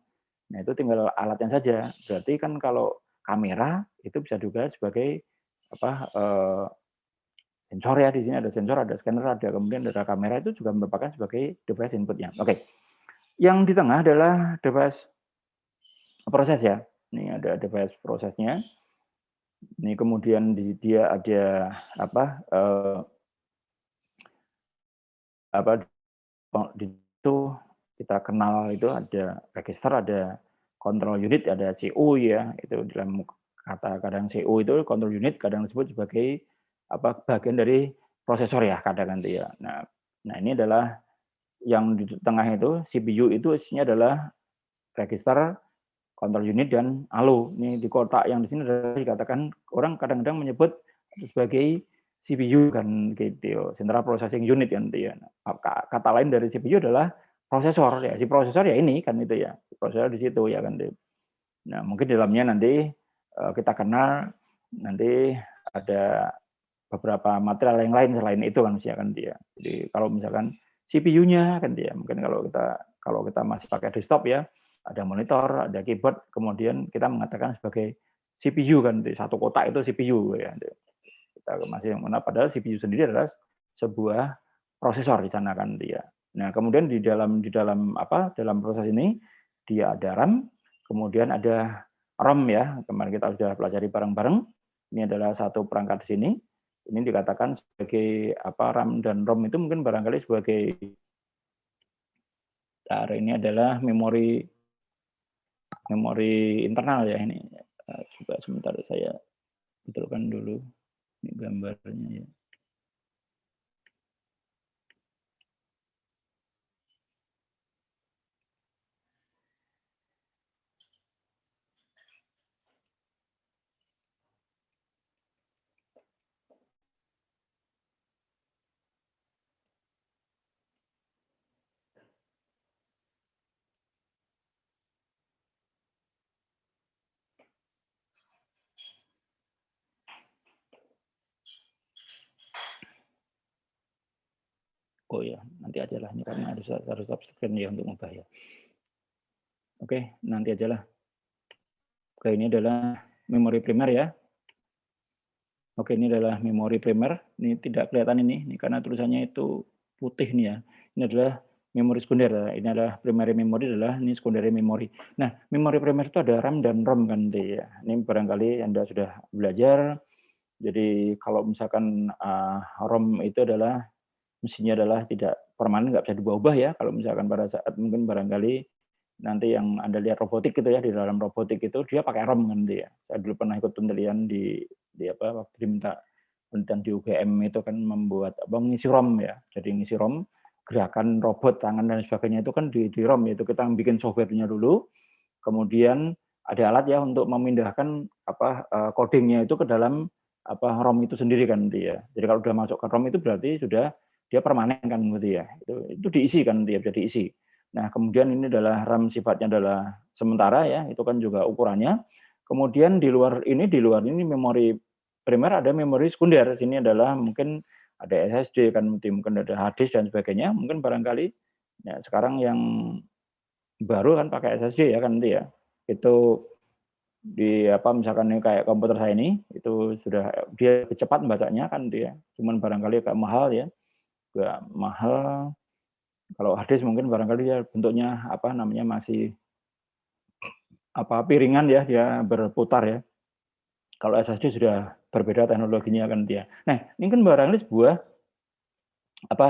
Nah, itu tinggal alatnya saja. Berarti kan kalau kamera itu bisa juga sebagai apa sensor ya, di sini ada sensor, ada scanner, ada kemudian ada kamera, itu juga merupakan sebagai device inputnya. Oke. Yang di tengah adalah device proses ya. Ini ada device prosesnya. Ini kemudian dia ada apa apa di situ kita kenal itu ada register, ada control unit, ada CO ya. Itu dalam kata kadang CO itu control unit kadang disebut sebagai apa bagian dari prosesor ya kadang nanti ya. Nah ini adalah yang di tengah itu CPU itu isinya adalah register, control unit dan ALU. Ini di kotak yang di sini adalah dikatakan orang kadang-kadang menyebut sebagai CPU kan gitu, Central Processing Unit kan gitu ya. Kata lain dari CPU adalah prosesor ya. Si prosesor ya ini kan itu ya. Prosesor di situ ya kan. Nah, mungkin di dalamnya nanti kita kenal nanti ada beberapa material yang lain selain itu kan misalkan dia. Jadi kalau misalkan CPU-nya kan dia, mungkin kalau kita masih pakai desktop ya, ada monitor, ada keyboard, kemudian kita mengatakan sebagai CPU kan, satu kotak itu CPU ya. Kita masih yang mana padahal CPU sendiri adalah sebuah prosesor di sana kan dia. Nah, kemudian di dalam apa? Dalam proses ini dia ada RAM, kemudian ada ROM ya. Kemarin kita sudah pelajari bareng-bareng. Ini adalah satu perangkat di sini. Ini dikatakan sebagai apa RAM dan ROM itu mungkin barangkali sebagai ini adalah memori internal ya ini. Coba sebentar saya betulkan dulu ini gambarnya ya. Oh ya, nanti aja lah ini karena harus stop screen ya untuk ngubah ya. Oke, nanti aja lah. Oke, ini adalah memori primer ya. Oke, ini adalah memori primer. Ini tidak kelihatan ini karena tulisannya itu putih nih ya. Ini adalah memori sekunder. Ini adalah primary memory adalah ini secondary memory. Nah, memori primer itu ada RAM dan ROM kan ya. Ini barangkali Anda sudah belajar. Jadi kalau misalkan ROM itu adalah mesinnya adalah tidak permanen, nggak bisa diubah-ubah ya. Kalau misalkan pada saat mungkin barangkali nanti yang Anda lihat robotik gitu ya, di dalam robotik itu dia pakai ROM kan dia. Saya dulu pernah ikut penelitian di apa waktu diminta penelitian di UGM itu kan membuat apa mengisi ROM ya. Jadi ngisi ROM gerakan robot tangan dan sebagainya itu kan di ROM itu kita bikin softwarenya dulu, kemudian ada alat ya untuk memindahkan apa codingnya itu ke dalam apa ROM itu sendiri kan dia. Jadi kalau sudah masuk ke ROM itu berarti sudah dia permanen kan gitu ya. Itu diisi kan dia bisa diisi. Nah, kemudian ini adalah RAM sifatnya adalah sementara ya, itu kan juga ukurannya. Kemudian di luar ini memori primer ada memori sekunder. Sini adalah mungkin ada SSD kan mungkin ada hard disk dan sebagainya. Mungkin barangkali ya sekarang yang baru kan pakai SSD ya kan nanti ya. Itu di apa misalkan ini kayak komputer saya ini itu sudah dia cepat membacanya kan dia. Cuman barangkali agak mahal ya. Agak mahal. Kalau hard disk mungkin barangkali dia bentuknya apa namanya masih apa piringan ya dia berputar ya. Kalau SSD sudah berbeda teknologinya kan dia. Nah, ini kan barangkali sebuah apa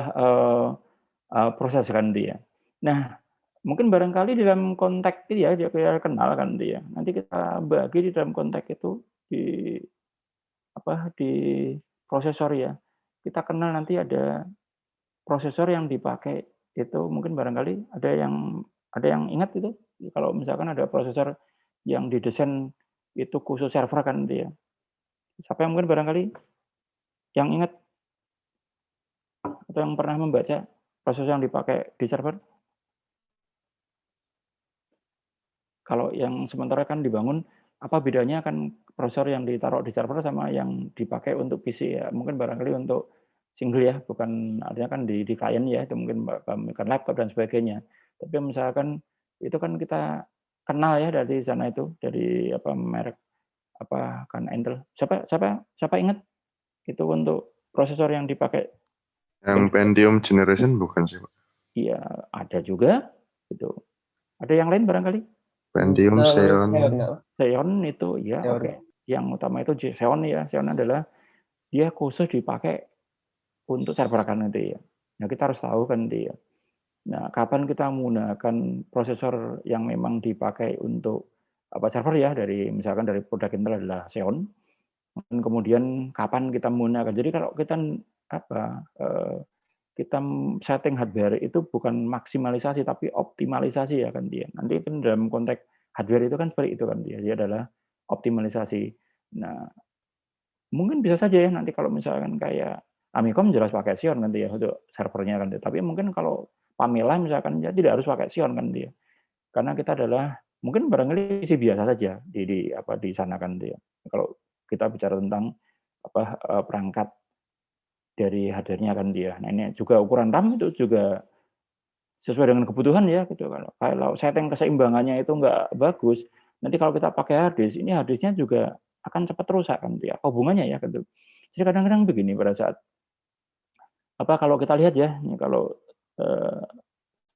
proses kan dia. Nah, mungkin barangkali dalam konteks itu ya dia kenal kan dia. Nanti kita bagi di dalam konteks itu di apa di prosesor ya. Kita kenal nanti ada prosesor yang dipakai itu mungkin barangkali ada yang ingat itu kalau misalkan ada prosesor yang didesain itu khusus server kan dia. Siapa yang mungkin barangkali yang ingat atau yang pernah membaca prosesor yang dipakai di server? Kalau yang sementara kan dibangun, apa bedanya kan prosesor yang ditaruh di server sama yang dipakai untuk PC ya? Mungkin barangkali untuk single ya, bukan artinya kan di klien ya, itu mungkin bukan laptop dan sebagainya. Tapi misalkan itu kan kita kenal ya dari sana itu, dari apa merek apa kan Intel. Siapa siapa siapa ingat itu untuk prosesor yang dipakai
Yang
yang
Pentium Generation bukan sih, Pak?
iya ada juga gitu. Ada yang lain barangkali?
Pentium, Xeon.
Xeon itu ya
Xeon.
oke. Yang utama itu Xeon ya. Xeon adalah dia khusus dipakai untuk server kan nanti ya. Nah, kita harus tahu kan nanti ya. Nah, kapan kita menggunakan prosesor yang memang dipakai untuk apa server ya dari misalkan dari produk Intel adalah Xeon. Dan kemudian kapan kita menggunakan. Jadi kalau kita apa kita setting hardware itu bukan maksimalisasi tapi optimalisasi ya kan dia. Nanti kan dalam konteks hardware itu kan seperti itu kan dia. Dia adalah optimalisasi. Nah, mungkin bisa saja ya nanti kalau misalkan kayak Amicom jelas pakai Xeon nanti ya untuk servernya kan dia. Tapi mungkin kalau Pamela misalkan ya tidak harus pakai Xeon kan dia. Karena kita adalah mungkin barangkali isi biasa saja di apa di sana kan dia. Kalau kita bicara tentang apa perangkat dari hardware-nya kan dia. Nah, ini juga ukuran RAM itu juga sesuai dengan kebutuhan ya gitu. Kalau setting keseimbangannya itu nggak bagus, nanti kalau kita pakai hard disk, ini hard disk-nya juga akan cepat rusak kan dia. Apa hubungannya ya gitu. Jadi kadang-kadang begini pada saat apa kalau kita lihat ya, ini kalau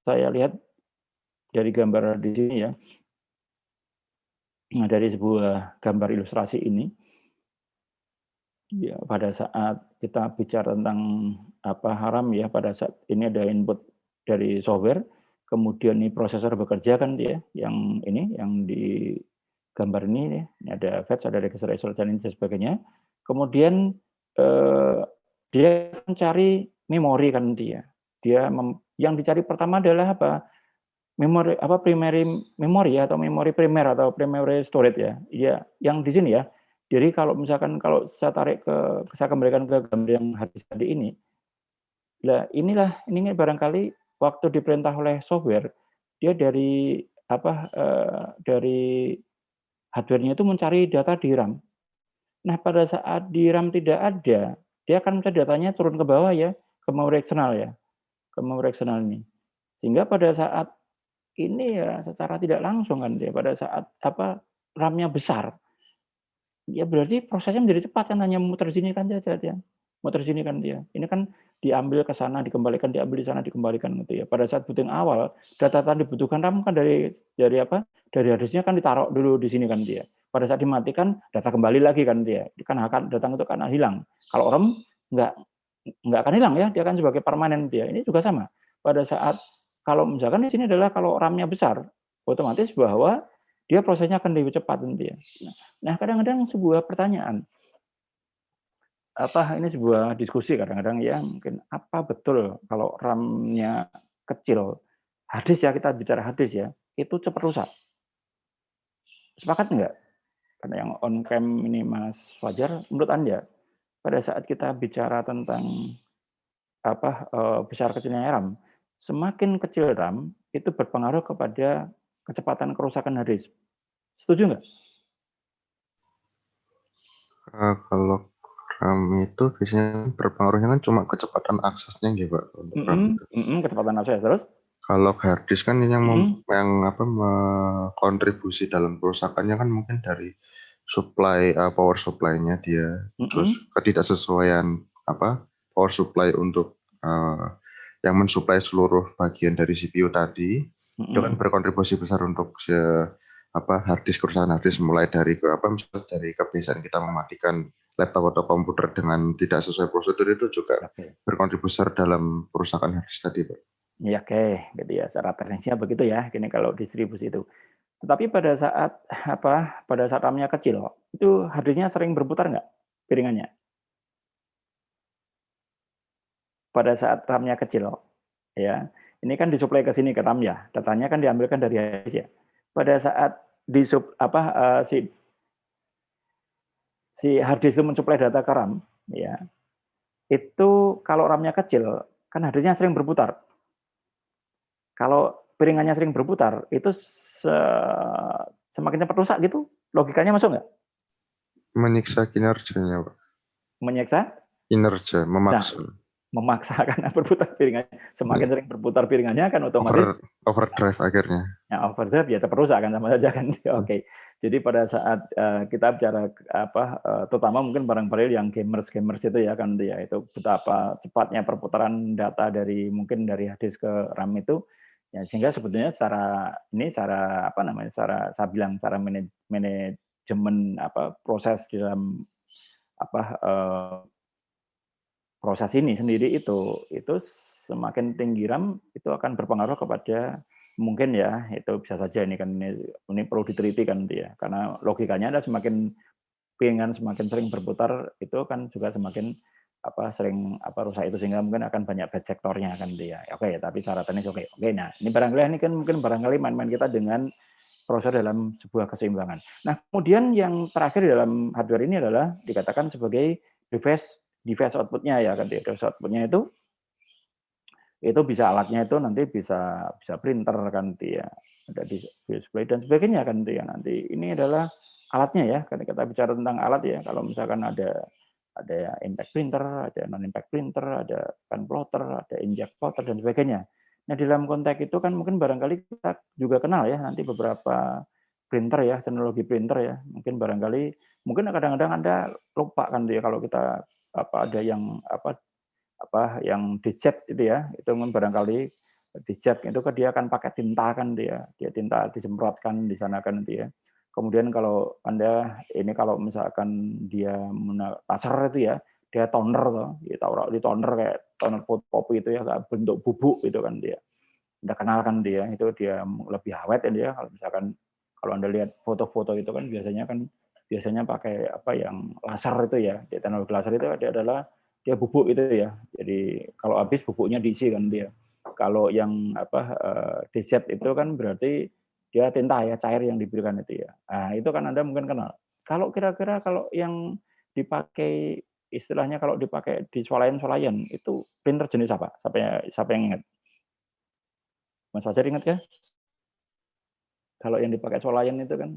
saya lihat dari gambar di sini ya. Nah, dari sebuah gambar ilustrasi ini ya pada saat kita bicara tentang apa haram ya pada saat ini ada input dari software kemudian nih prosesor bekerja kan dia yang ini yang di gambar ini ya. Ini ada fetch ada register dan ini sebagainya kemudian dia mencari memori kan dia yang dicari pertama adalah apa memori apa primary memory atau memori primer atau primary storage ya iya yang di sini ya. Jadi kalau misalkan kalau saya tarik saya kembalikan ke gambar yang hadis tadi ini, ini barangkali waktu diperintah oleh software, dia dari apa dari hardware-nya itu mencari data di RAM. Nah pada saat di RAM tidak ada, dia akan mencari datanya turun ke bawah ya, ke memori eksternal ya, ke memori eksternal ini. Sehingga pada saat ini ya secara tidak langsung kan dia pada saat apa RAM-nya besar, ya berarti prosesnya menjadi cepat kan hanya muter sini kan saja dia. Muter sini kan dia. Ini kan diambil ke sana dikembalikan, diambil di sana dikembalikan gitu ya. Pada saat booting awal, data yang dibutuhkan RAM kan dari apa? Dari harddisknya kan ditaruh dulu di sini kan dia. Pada saat dimatikan data kembali lagi kan dia. Kan akan datang itu karena hilang. Kalau RAM nggak akan hilang ya, dia akan sebagai permanen dia. Ini juga sama. Pada saat kalau misalkan di sini adalah kalau RAM-nya besar, otomatis bahwa dia prosesnya akan lebih cepat nanti ya. Nah, kadang-kadang sebuah pertanyaan, apa ini sebuah diskusi kadang-kadang ya mungkin apa betul kalau RAM-nya kecil, hadis ya kita bicara hadis ya, itu cepat rusak. Sepakat enggak? Karena yang on cam ini Mas Fajar, menurut Anda pada saat kita bicara tentang apa besar kecilnya RAM, semakin kecil RAM itu berpengaruh kepada kecepatan kerusakan hadis. Setuju nggak?
Kalau RAM itu biasanya berpengaruhnya kan cuma kecepatan aksesnya gitu, Pak. Untuk RAM itu.
Kecepatan akses terus.
Kalau hard disk kan ini yang apa kontribusi dalam kerusakannya kan mungkin dari supply power supply-nya dia, terus ketidaksesuaian apa power supply untuk yang mensuplai seluruh bagian dari CPU tadi itu kan berkontribusi besar untuk hard disk kerusakan hard disk mulai dari misalnya dari kebiasaan kita mematikan laptop atau komputer dengan tidak sesuai prosedur itu juga berkontribusi besar dalam kerusakan hard disk tadi, Pak.
Ya oke, jadi ya secara teknisnya begitu ya. Gini kalau distribusi itu. Tetapi pada saat pada saat RAM-nya kecil, itu harddisknya sering berputar nggak piringannya? Pada saat RAM-nya kecil, ya. Ini kan disuplai ke sini ke RAM ya. Datanya kan diambilkan dari harddisk ya. Pada saat si harddisk itu mensuplai data ke RAM, ya. Itu kalau RAM-nya kecil, kan harddisknya sering berputar. Kalau piringannya sering berputar, itu semakin cepat rusak gitu? Logikanya masuk nggak?
Menyiksa kinerjanya, Pak.
Menyiksa?
Kinerja, memaksa.
Nah, memaksa karena berputar piringannya, semakin sering berputar piringannya kan otomatis
overdrive akhirnya.
Ya, overdrive ya terperusak kan sama saja kan. Oke. Jadi pada saat kita bicara terutama mungkin barangkali yang gamers itu ya kan ya, itu betapa cepatnya perputaran data dari mungkin dari hard disk ke RAM itu ya, sehingga sebetulnya secara saya bilang secara manajemen proses di dalam proses ini sendiri itu semakin tinggi RAM itu akan berpengaruh kepada mungkin ya, itu bisa saja ini kan ini perlu diteliti kan ya, karena logikanya ada semakin piringan semakin sering berputar itu kan juga semakin sering rusak itu, sehingga mungkin akan banyak bad sektornya kan dia. Oke, tapi secara teknis oke. Nah, ini barangkali mungkin main-main kita dengan proses dalam sebuah keseimbangan. Nah, kemudian yang terakhir dalam hardware ini adalah dikatakan sebagai device output-nya ya kan dia. Device output-nya itu bisa alatnya itu nanti bisa printer kan dia, ada display dan sebagainya kan dia. Nanti ini adalah alatnya ya, karena kita bicara tentang alat ya, kalau misalkan ada impact printer, ada non impact printer, ada pen plotter, ada inkjet plotter dan sebagainya. Nah, di dalam konteks itu kan mungkin barangkali kita juga kenal ya nanti beberapa printer ya, teknologi printer ya. Mungkin kadang-kadang Anda lupa kan dia kalau kita ada yang yang dijet itu ya, itu barangkali dijet itu kan dia akan pakai tinta kan dia tinta disemprotkan di sana kan dia. Kemudian kalau Anda ini kalau misalkan dia laser itu ya, dia toner tuh, di toner kayak toner fotokopi itu ya, bentuk bubuk itu kan dia. Anda kenal kan dia, itu dia lebih awet ya dia. Kalau misalkan kalau Anda lihat foto-foto itu kan biasanya pakai yang laser itu ya, di teknologi laser itu adalah dia bubuk itu ya. Jadi kalau habis bubuknya diisi kan dia. Kalau yang diset itu kan berarti dia tinta ya, cair yang diberikan itu ya. Nah, itu kan Anda mungkin kenal. Kalau kira-kira kalau yang dipakai istilahnya kalau dipakai di swalayan itu printer jenis apa? Siapa yang ingat? Mas Fajar ingat ya? Kalau yang dipakai swalayan itu kan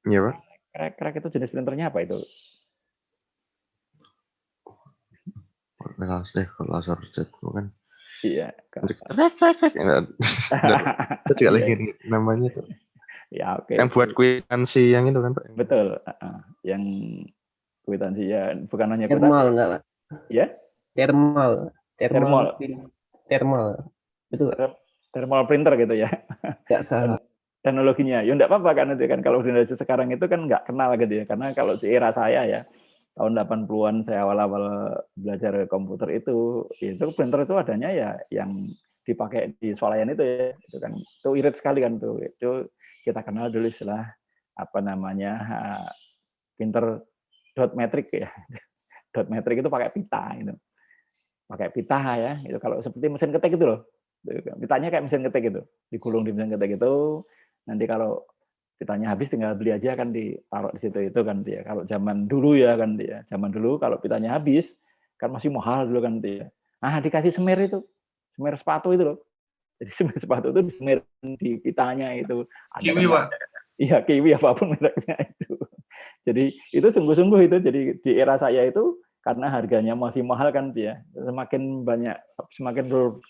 Iya, Pak.
krek itu jenis printernya apa itu?
Laser jet bukan?
Iya.
Kita juga lagi namanya tuh.
Ya, oke.
Yang buat kwitansi yang itu kan, Pak.
Betul. Yang kwitansi ya, bukan hanya
thermal enggak, Pak?
Ya?
Thermal. Betul.
Thermal printer gitu ya.
Enggak salah.
Teknologinya. Ya enggak apa-apa kan itu kan, kalau generasi sekarang itu kan enggak kenal gitu ya. Karena kalau di era saya ya, tahun 80-an saya awal-awal belajar komputer itu printer itu adanya ya yang dipakai di swalayan itu ya. Itu kan itu irit sekali kan tuh. Itu kita kenal dulu istilah printer dot metric ya. Dot metric itu pakai pita gitu. Pakai pita ya. Itu kalau seperti mesin ketik itu loh. Pitanya kayak mesin ketik gitu. Digulung di mesin ketik itu. Nanti kalau pitanya habis tinggal beli aja kan, ditaruh di situ itu kan dia. Kalau zaman dulu ya kan dia. Zaman dulu kalau pitanya habis kan masih mahal dulu kan dia. Ah, dikasih semir itu. Semir sepatu itu loh. Jadi semir sepatu itu disemir di pitanya itu.
Kiwi, Pak.
Iya, Kiwi apapun mereknya itu. Jadi itu sungguh-sungguh itu. Jadi di era saya itu karena harganya masih mahal kan dia. Semakin banyak, semakin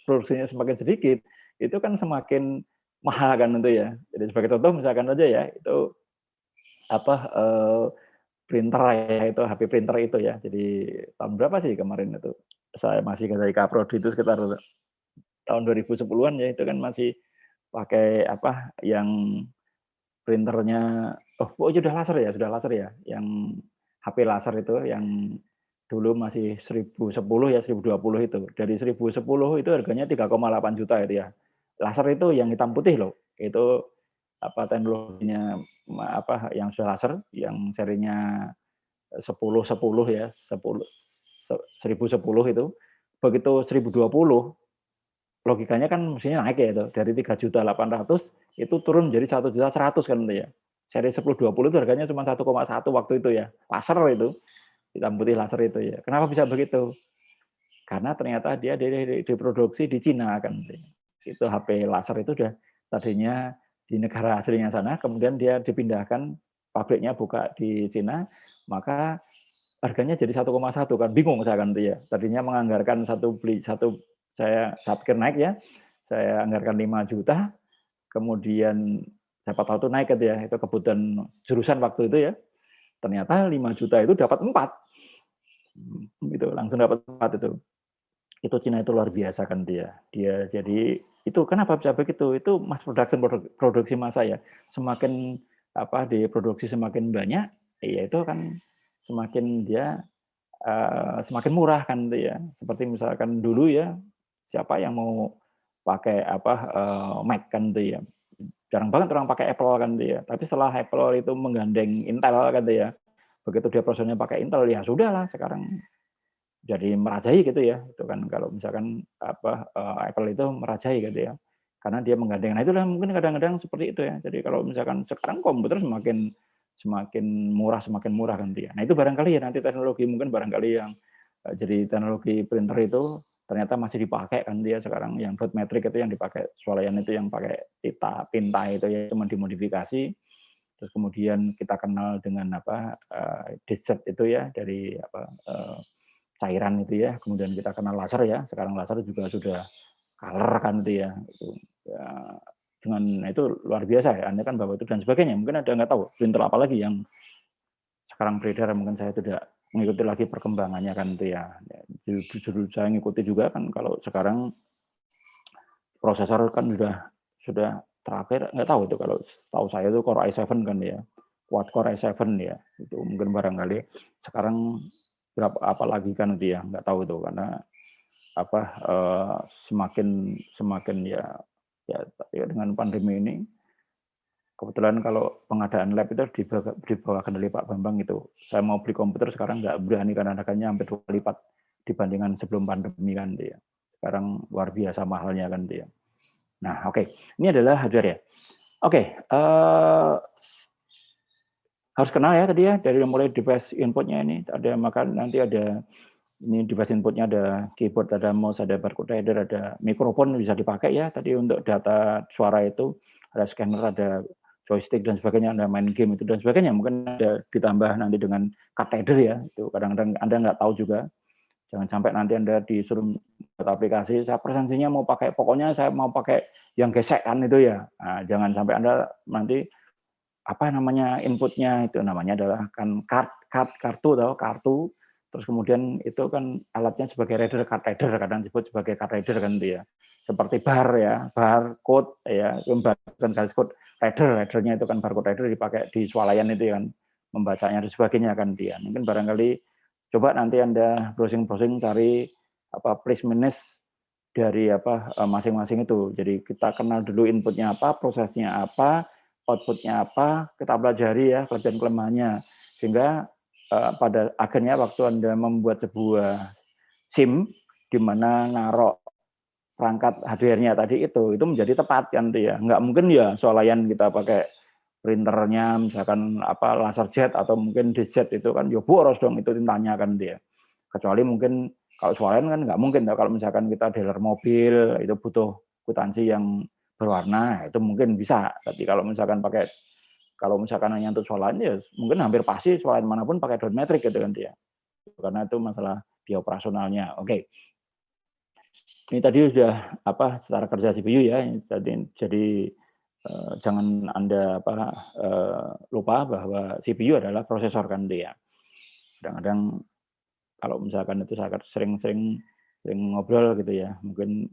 produksinya semakin sedikit, itu kan semakin mahal kan itu ya. Jadi sebagai contoh misalkan aja ya, itu printer ya, itu HP printer itu ya. Jadi tahun berapa sih kemarin itu? Saya masih dari Kaprodi itu sekitar tahun 2010-an ya, itu kan masih pakai yang printernya sudah laser ya, yang HP laser itu yang dulu masih 1010 ya, 1020 itu. Dari 1010 itu harganya 3,8 juta itu ya. Laser itu yang hitam putih loh. Itu teknologinya yang sudah laser, yang serinya 1010 ya, 1010 itu. Begitu 1020 logikanya kan mestinya naik ya itu. Dari 3.800.000 itu turun jadi 1.100.000 kan itu ya. Seri 1020 itu harganya cuma 1,1 waktu itu ya. Laser itu. Hitam putih laser itu ya. Kenapa bisa begitu? Karena ternyata dia diproduksi di Cina kan. Itu HP laser itu udah tadinya di negara aslinya sana, kemudian dia dipindahkan, pabriknya buka di Cina, maka harganya jadi 1,1 kan, bingung saya kan tuh ya. Tadinya menganggarkan saya pikir naik ya, saya anggarkan 5 juta, kemudian siapa tahu tuh naik gitu ya, itu kebutuhan jurusan waktu itu ya. Ternyata 5 juta itu dapat 4. Gitu, langsung dapat 4 itu. Itu Cina itu luar biasa kan dia. Dia jadi itu kenapa bisa begitu? Itu mass production produksi massa ya. Semakin diproduksi semakin banyak, ya itu kan semakin dia semakin murah kan dia. Seperti misalkan dulu ya, siapa yang mau pakai Mac kan dia. Jarang banget orang pakai Apple kan dia. Tapi setelah Apple itu menggandeng Intel kan dia. Begitu dia prosesornya pakai Intel ya sudahlah sekarang jadi merajai gitu ya. Itu kan kalau misalkan Apple itu merajai gitu ya. Karena dia menggandeng. Nah itulah mungkin kadang-kadang seperti itu ya. Jadi kalau misalkan sekarang komputer semakin murah kan dia. Nah itu barangkali ya nanti teknologi mungkin barangkali yang jadi teknologi printer itu ternyata masih dipakai kan dia sekarang yang dot matrix itu yang dipakai swalayan itu yang pakai tinta itu ya cuma dimodifikasi. Terus kemudian kita kenal dengan desert itu ya dari cairan itu ya, kemudian kita kenal laser ya, sekarang laser juga sudah color kan itu ya, dengan itu luar biasa ya, Anda kan bahwa itu dan sebagainya, mungkin ada nggak tahu printer apa lagi yang sekarang beredar, mungkin saya tidak mengikuti lagi perkembangannya kan itu ya, justru saya ngikuti juga kan kalau sekarang prosesor kan sudah terakhir nggak tahu itu kalau tahu saya itu Core i7 kan ya, quad Core i7 ya, itu mungkin barangkali sekarang berapa apa lagi kan dia nggak tahu itu karena semakin ya dengan pandemi ini kebetulan kalau pengadaan lab itu di bawah kendali Pak Bambang itu saya mau beli komputer sekarang nggak berani karena harganya hampir 2 kali lipat dibandingkan sebelum pandemi kan dia sekarang luar biasa mahalnya kan dia. Nah oke. Ini adalah hardware ya. Oke, harus kenal ya tadi ya dari mulai device inputnya ini ada maka nanti ada ini device inputnya ada keyboard, ada mouse, ada barcode reader, ada mikrofon bisa dipakai ya tadi untuk data suara itu ada scanner, ada joystick dan sebagainya, ada main game itu dan sebagainya. Mungkin ada ditambah nanti dengan card reader ya itu kadang-kadang Anda nggak tahu juga. Jangan sampai nanti Anda disuruh buat aplikasi, saya presensinya mau pakai pokoknya saya mau pakai yang gesek kan itu ya. Nah, jangan sampai Anda nanti apa namanya inputnya itu namanya adalah kan kartu terus kemudian itu kan alatnya sebagai reader card reader kadang disebut sebagai card reader kan dia seperti bar ya barcode ya bukan garis code readernya itu kan barcode reader dipakai di swalayan itu kan membacanya dan sebagainya kan dia mungkin barangkali coba nanti Anda browsing cari plus minus dari masing-masing itu jadi kita kenal dulu inputnya apa prosesnya apa outputnya apa, kita pelajari ya kelebihan kelemahannya. Sehingga pada akhirnya waktu Anda membuat sebuah SIM, di mana naruh perangkat hardware-nya tadi itu menjadi tepat kan ya. Nggak mungkin ya swalayan kita pakai printernya misalkan laserjet atau mungkin dijet itu kan ya boros dong itu tintanya kan dia. Kecuali mungkin kalau swalayan kan nggak mungkin kalau misalkan kita dealer mobil itu butuh kwitansi yang berwarna itu mungkin bisa tapi kalau misalkan hanya untuk swalayan ya mungkin hampir pasti swalayan manapun pakai dot matrix gitu kan dia karena itu masalah dia operasionalnya. Oke. Ini tadi sudah secara kerja CPU ya jadi jangan Anda lupa bahwa CPU adalah prosesor kan dia kadang-kadang kalau misalkan itu saya sering ngobrol gitu ya mungkin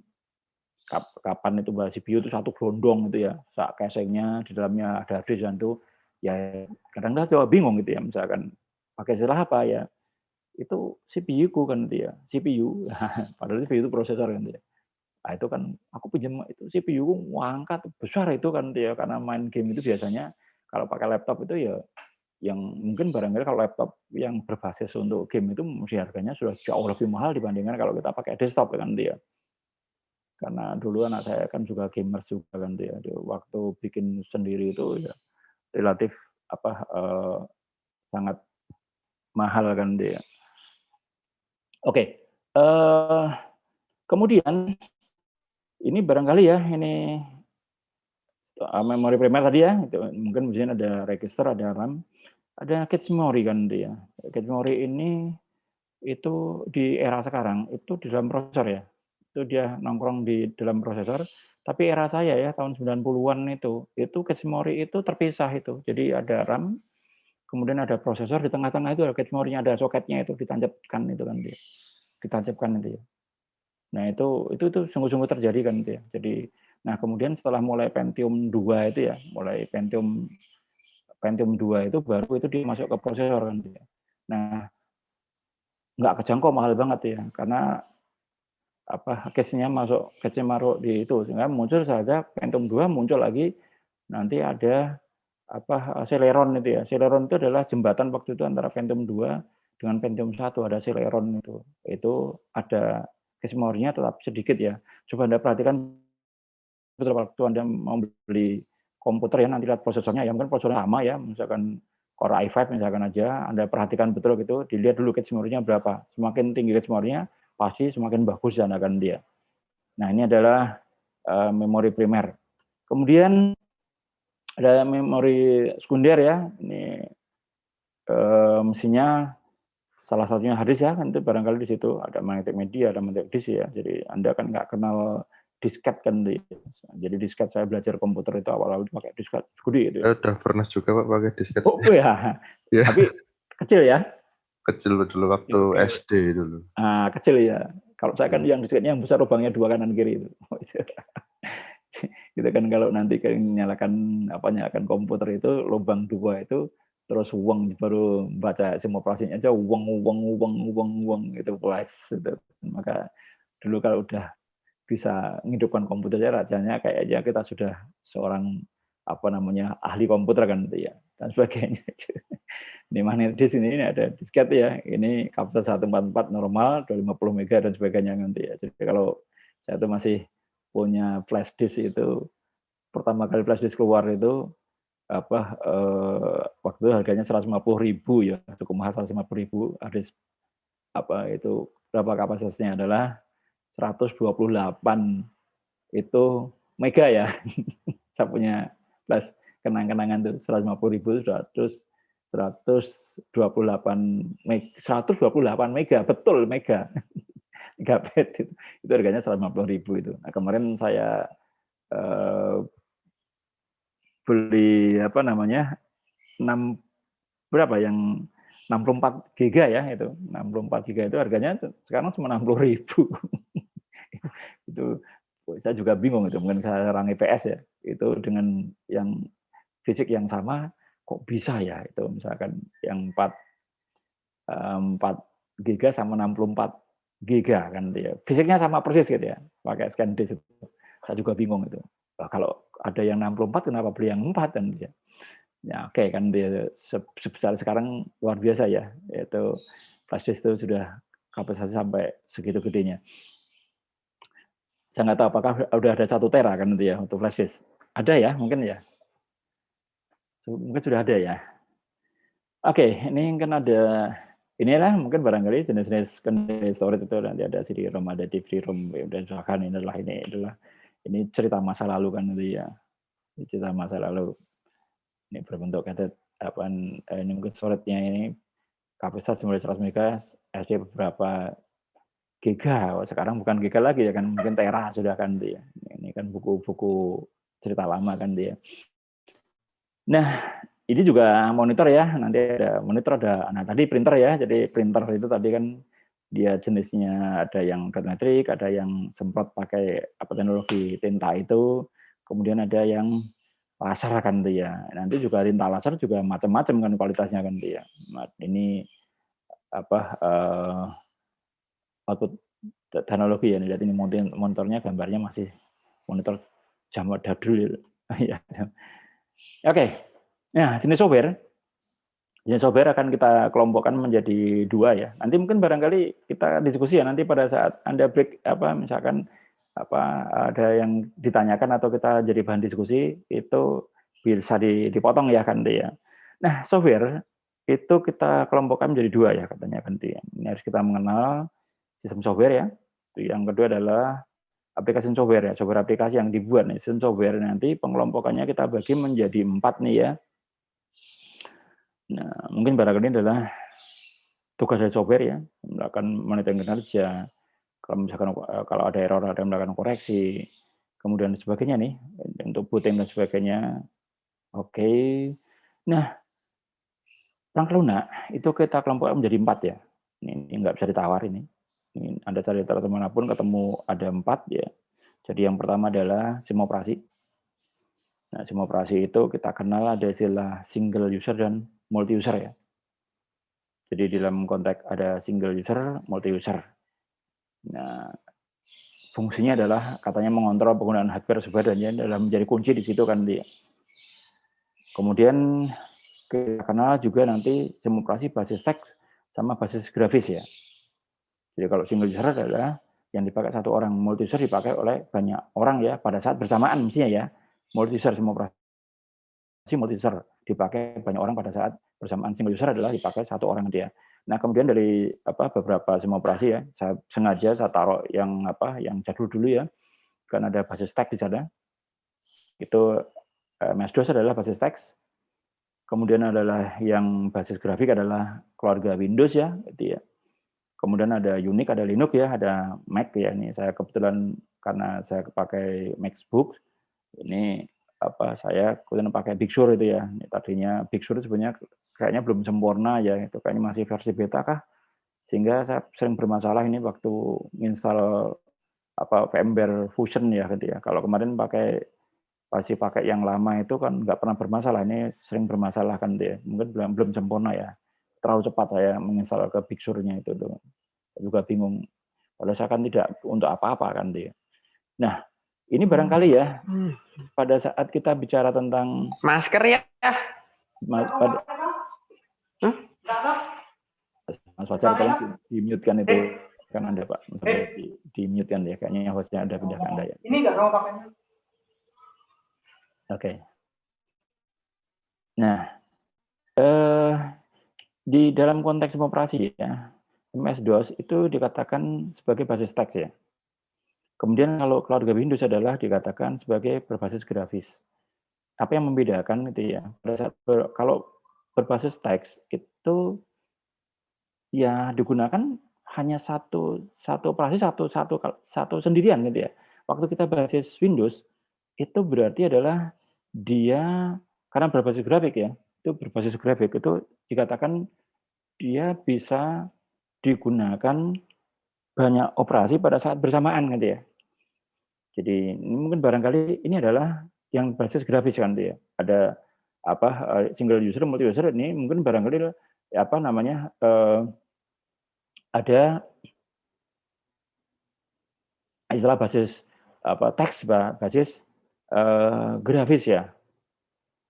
kapan itu bahas CPU itu satu gelondong gitu ya, casingnya di dalamnya ada hard disk dan itu ya kadang-kadang coba bingung gitu ya misalkan pakai istilah apa ya itu CPU ku kan dia CPU padahal CPU itu prosesor kan dia. Nah itu kan aku pinjam itu CPU ku ngangkat besar itu kan dia karena main game itu biasanya kalau pakai laptop itu ya yang mungkin barangkali kalau laptop yang berbasis untuk game itu mesti harganya sudah jauh lebih mahal dibandingkan kalau kita pakai desktop kan dia. Karena dulu anak saya kan juga gamers juga kan dia. Waktu bikin sendiri itu ya relatif sangat mahal kan dia. Oke. Kemudian ini barangkali ya ini memori primer tadi ya, itu mungkin di sini ada register, ada RAM. Ada cache memory kan dia. Cache memory ini itu di era sekarang itu di dalam prosesor ya. Itu dia nongkrong di dalam prosesor. Tapi era saya ya tahun 90-an itu cache memory itu terpisah itu. Jadi ada RAM, kemudian ada prosesor di tengah-tengah itu ada cache memory-nya, ada soketnya itu ditancapkan itu kan dia. Ditancapkan itu ya. Nah, itu sungguh-sungguh terjadi kan itu ya. Jadi nah kemudian setelah mulai Pentium 2 itu ya, mulai Pentium 2 itu baru itu dia masuk ke prosesor kan dia. Nah, nggak kejangkau mahal banget ya, karena apa cache-nya masuk cache maruh di itu sehingga muncul saja Pentium 2 muncul lagi nanti ada apa Celeron itu ya. Celeron itu adalah jembatan waktu itu antara Pentium 2 dengan Pentium 1 ada Celeron itu. Itu ada cache memorinya tetap sedikit ya. Coba Anda perhatikan betul waktu Anda mau beli komputer ya nanti lihat prosesornya ya mungkin prosesornya sama ya misalkan Core i5 misalkan aja Anda perhatikan betul gitu dilihat dulu cache memorinya berapa semakin tinggi cache memorinya pasti semakin bagus dan akan dia. Nah ini adalah memori primer. Kemudian ada memori sekunder ya ini mesinnya salah satunya hard disk ya kan itu barangkali di situ ada magnetic media ada magnetic disk ya jadi Anda kan nggak kenal disket kan jadi disket saya belajar komputer itu awal-awal pakai disket gede itu ya.
Saya udah pernah juga Pak pakai disket.
Oh ya,
Ya,
tapi kecil ya.
kecil dulu waktu SD dulu.
Ah kecil ya. Kalau saya kan yang disketnya yang besar lubangnya 2 kanan kiri itu. Gitu kan kalau nanti nyalakan nyalakan komputer itu lubang 2 itu terus uang baru baca semua operasinya aja uang itu plus itu. Maka dulu kalau udah bisa menghidupkan komputer rasanya kayaknya kita sudah seorang ahli komputer kan itu ya dan sebagainya. Ini magnetic disk ini ada disket ya. Ini kapasitas 144 normal 250 mega dan sebagainya nanti ya. Jadi kalau saya tuh masih punya flash disk itu pertama kali flash disk keluar itu waktu itu harganya 150.000 ya cukup mahal 150.000 habis itu berapa kapasitasnya adalah 128 itu mega ya saya punya flash kenang-kenangan tuh 150.000 128 mega betul mega megabit itu harganya 150.000 itu. Nah kemarin saya beli 6 berapa yang 64 giga ya itu 64 giga itu harganya sekarang cuma 60.000 itu saya juga bingung itu mungkin orang IPS ya itu dengan yang fisik yang sama kok bisa ya itu misalkan yang 4 giga sama 64 giga kan ya fisiknya sama persis gitu ya pakai scan disk itu saya juga bingung itu kalau ada yang 64 kenapa beli yang 4 kan ya. Ya oke kan dia sebesar sekarang luar biasa ya yaitu flash disk itu sudah kapasitasnya sampai segitu gedenya. Saya nggak tahu apakah udah ada 1 tera kan itu ya untuk flash disk. Ada ya mungkin ya. Mungkin sudah ada ya. Oke, ini kan ada inilah mungkin barangkali jenis-jenis storage itu nanti ada CD-ROM, ada DVD-ROM, dan misalkan ini adalah cerita masa lalu kan itu ya. Cerita masa lalu. Ini berbentuk ini mungkin storage-nya ini kapasitas mulai 100 MB, SD beberapa giga. Sekarang bukan giga lagi ya kan, mungkin tera sudah kan dia. Ini kan buku-buku cerita lama kan dia. Nah, ini juga monitor ya. Nanti ada monitor nah tadi printer ya. Jadi printer itu tadi kan dia jenisnya ada yang dotmetrik, ada yang semprot pakai teknologi tinta itu, kemudian ada yang laser kan dia. Nanti juga tinta laser juga macam-macam kan kualitasnya kan dia. Ini output teknologi ya. Lihat ini monitornya gambarnya masih monitor zaman dadul ya. Oke. Nah, jenis software akan kita kelompokkan menjadi 2 ya. Nanti mungkin barangkali kita diskusi ya nanti pada saat Anda break misalkan ada yang ditanyakan atau kita jadi bahan diskusi itu bisa dipotong ya kan dia. Nah, software itu kita kelompokkan menjadi 2 ya katanya kan dia. Ini harus kita mengenal sistem software ya. Yang kedua adalah aplikasi software ya, software aplikasi yang dibuat nih. Sistem software nanti pengelompokannya kita bagi menjadi 4 nih ya. Nah, mungkin barangkali adalah tugas dari software ya, melakukan monitoring kinerja, kalau misalkan kalau ada error, ada yang melakukan koreksi, kemudian sebagainya nih, untuk booting dan sebagainya. Oke. Nah, perangkat lunak itu kita kelompokkan menjadi 4 ya. Ini nggak bisa ditawar ini. Ini Anda cari literatur manapun ketemu ada 4 ya. Jadi yang pertama adalah sistem operasi. Nah, sistem operasi itu kita kenal ada istilah single user dan multi user ya. Jadi dalam konteks ada single user, multi user. Nah, fungsinya adalah katanya mengontrol penggunaan hardware software dan dalam menjadi kunci di situ kan dia. Kemudian kita kenal juga nanti sistem operasi basis teks sama basis grafis ya. Jadi kalau single user adalah yang dipakai satu orang, multi user dipakai oleh banyak orang ya pada saat bersamaan mestinya ya. Multi user sistem operasi multi user dipakai banyak orang pada saat bersamaan, single user adalah dipakai satu orang dia. Nah, kemudian dari beberapa sistem operasi ya, saya sengaja saya taruh yang yang jadul dulu ya. Kan ada basis teks di sana. Itu MS-DOS adalah basis teks. Kemudian adalah yang basis grafik adalah keluarga Windows ya, gitu ya. Kemudian ada Unix, ada Linux ya, ada Mac ya. Ini saya kebetulan karena saya pakai MacBook, ini saya kemudian pakai Big Sur itu ya. Ini tadinya Big Sur sebenarnya kayaknya belum sempurna ya, itu kayaknya masih versi beta kah, sehingga saya sering bermasalah ini waktu install VMware Fusion ya gitu ya. Kalau kemarin masih pakai yang lama itu kan nggak pernah bermasalah, ini sering bermasalah kan dia. Mungkin belum sempurna ya. Terlalu cepat saya menginstal ke Big Sur-nya itu tuh. Juga bingung. Kalau saya kan tidak untuk apa-apa kan dia. Nah, ini barangkali ya pada saat kita bicara tentang
masker ya.
pada Mas Fajar tolong di-mute kan itu kan Anda Pak. Di-mute kan ya, kayaknya hostnya ada pindah ke Anda ya.
Ini nggak mau pakainya.
Oke. Nah, di dalam konteks operasi ya, MS-DOS itu dikatakan sebagai basis teks ya. Kemudian kalau keluarga Windows adalah dikatakan sebagai berbasis grafis. Apa yang membedakan itu ya? Kalau berbasis teks itu ya digunakan hanya satu operasi satu sendirian gitu ya. Waktu kita basis Windows itu berarti adalah dia karena berbasis grafik ya. Itu berbasis grafik itu dikatakan dia bisa digunakan banyak operasi pada saat bersamaan gitu ya. Jadi mungkin barangkali ini adalah yang basis grafis kan dia. Ada single user, multi user ini mungkin barangkali ada istilah basis teks basis grafis ya.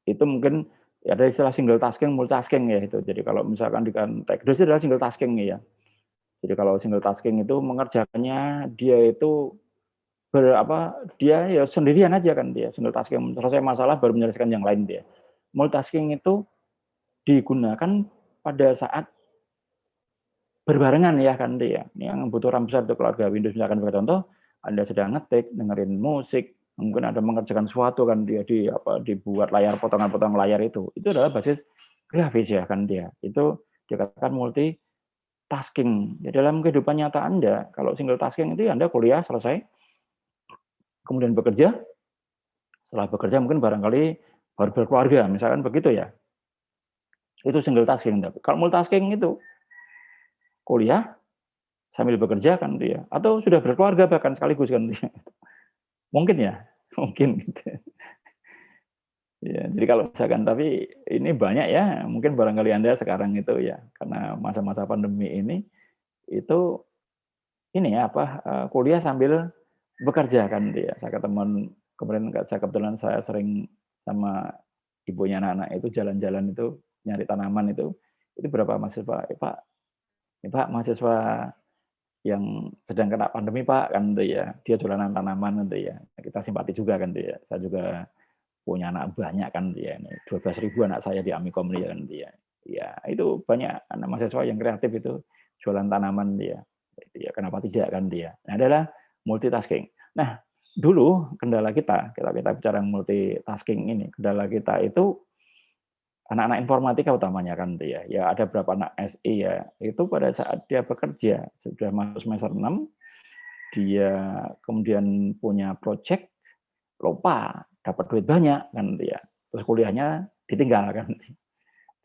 Itu mungkin ada istilah single tasking, multitasking ya itu. Jadi kalau misalkan di konteks itu adalah single tasking ya. Jadi kalau single tasking itu mengerjakannya dia itu dia ya sendirian aja kan dia, single tasking, selesai masalah baru menyelesaikan yang lain dia. Multitasking itu digunakan pada saat berbarengan ya kan dia. Yang butuh RAM besar untuk keluarga Windows misalkan sebagai contoh, Anda sedang ngetik, dengerin musik, mungkin Anda mengerjakan sesuatu kan dia dibuat layar potongan-potongan layar itu adalah basis grafis ya kan dia. Itu dikatakan multitasking. Ya, dalam kehidupan nyata Anda, kalau single tasking itu Anda kuliah selesai, kemudian bekerja, setelah bekerja mungkin barangkali baru berkeluarga, misalkan begitu ya. Itu single tasking. Kalau multitasking itu kuliah sambil bekerja kan dia, atau sudah berkeluarga bahkan sekaligus kan dia. Mungkin ya, mungkin gitu. Ya, jadi kalau misalkan tapi ini banyak ya, mungkin barangkali Anda sekarang itu ya karena masa-masa pandemi ini itu ini ya kuliah sambil bekerja kan dia. Saya ketemu kemarin kebetulan saya sering sama ibunya anak-anak itu jalan-jalan itu nyari tanaman itu berapa mahasiswa Pak mahasiswa yang sedang kena pandemi Pak kan itu ya, dia jualan tanaman itu ya, kita simpati juga kan itu ya. Saya juga punya anak banyak kan dia ini 12.000 anak saya di Amikom dia kan dia. Ya itu banyak anak mahasiswa yang kreatif itu jualan tanaman dia. Ya kenapa tidak kan dia. Nah, adalah multitasking. Nah, dulu kendala kita bicara multitasking ini, kendala kita itu anak-anak informatika utamanya kan ya. Ya ada berapa anak SE ya, itu pada saat dia bekerja sudah masuk semester 6, dia kemudian punya project, lupa, dapat duit banyak kan ya. Terus kuliahnya ditinggal kan.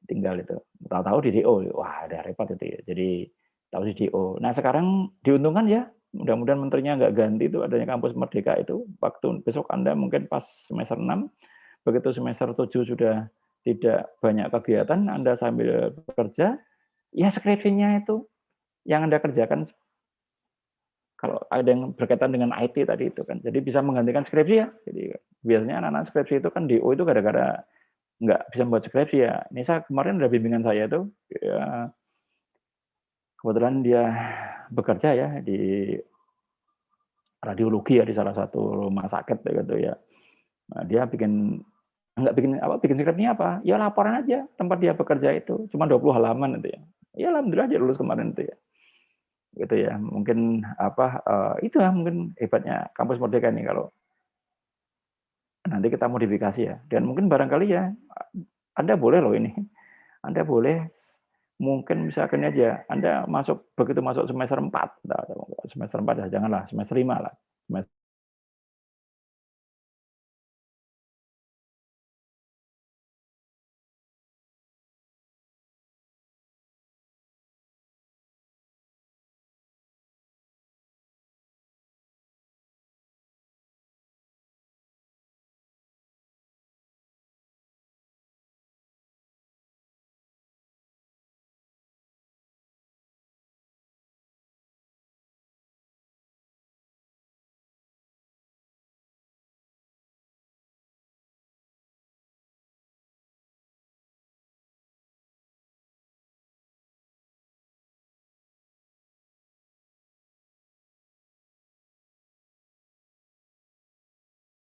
Ditinggal itu. Tahu-tahu di DO. Wah, ada repot itu ya. Jadi tahu di DO. Nah, sekarang diuntungkan ya. Mudah-mudahan menterinya nggak ganti itu adanya kampus Merdeka itu. Waktu besok Anda mungkin pas semester 6, begitu semester 7 sudah tidak banyak kegiatan, Anda sambil bekerja, ya skripsinya itu yang Anda kerjakan kalau ada yang berkaitan dengan IT tadi itu kan. Jadi bisa menggantikan skripsi ya. Jadi biasanya anak-anak skripsi itu kan DO itu gara-gara nggak bisa membuat skripsi ya. Ini saya kemarin ada bimbingan saya itu, ya, kebetulan dia bekerja ya di radiologi ya di salah satu rumah sakit gitu ya. Nah, dia nggak bikin skripsinya apa? Ya laporan aja tempat dia bekerja itu, cuma 20 halaman itu ya. Ya alhamdulillah dia lulus kemarin itu ya. Gitu ya. Mungkin itu ya mungkin hebatnya kampus Merdeka ini kalau nanti kita modifikasi ya. Dan mungkin barangkali ya Anda boleh loh ini. Anda boleh mungkin misalkan aja Anda begitu masuk semester 4, semester 4 ya janganlah, semester 5 lah.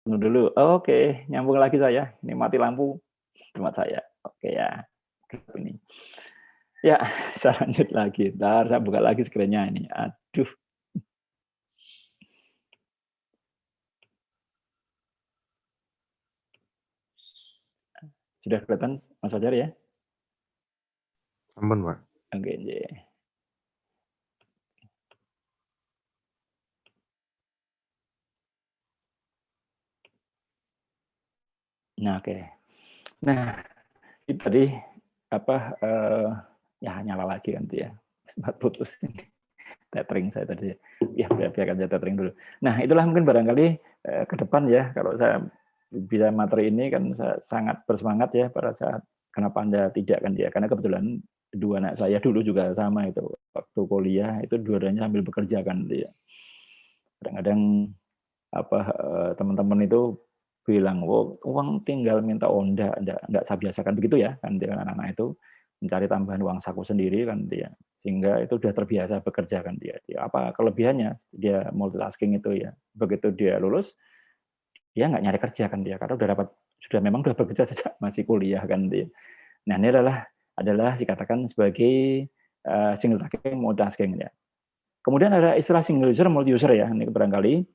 Tunggu dulu. Oke, nyambung lagi saya. Ini mati lampu tempat saya. Oke ya. Ini. Ya, saya lanjut lagi. Ntar saya buka lagi screen-nya ini. Aduh. Sudah kelihatan Mas Fajar ya?
Ampun, Pak.
Oke, nah, oke. Nah, itu tadi ya nyala lagi kan tuh ya. Sempat putus ini. Tethering saya tadi. Ya, biarkan saya tethering dulu. Nah, itulah mungkin barangkali ke depan ya kalau saya bisa materi ini kan saya sangat bersemangat ya pada saat kenapa Anda tidak kan ya. Karena kebetulan dua anak saya dulu juga sama itu. Waktu kuliah itu dua-duanya sambil bekerja kan ya. Kadang-kadang teman-teman itu bilang, uang tinggal minta enggak saya biasakan begitu ya kan dengan anak-anak itu mencari tambahan uang saku sendiri kan dia sehingga itu sudah terbiasa bekerja kan dia apa kelebihannya dia multitasking itu ya begitu dia lulus dia nggak nyari kerja kan dia karena memang udah bekerja sejak masih kuliah kan dia. Nah ini adalah dikatakan sebagai single tasking multitasking ya. Kemudian ada istilah single user multi user ya ini barangkali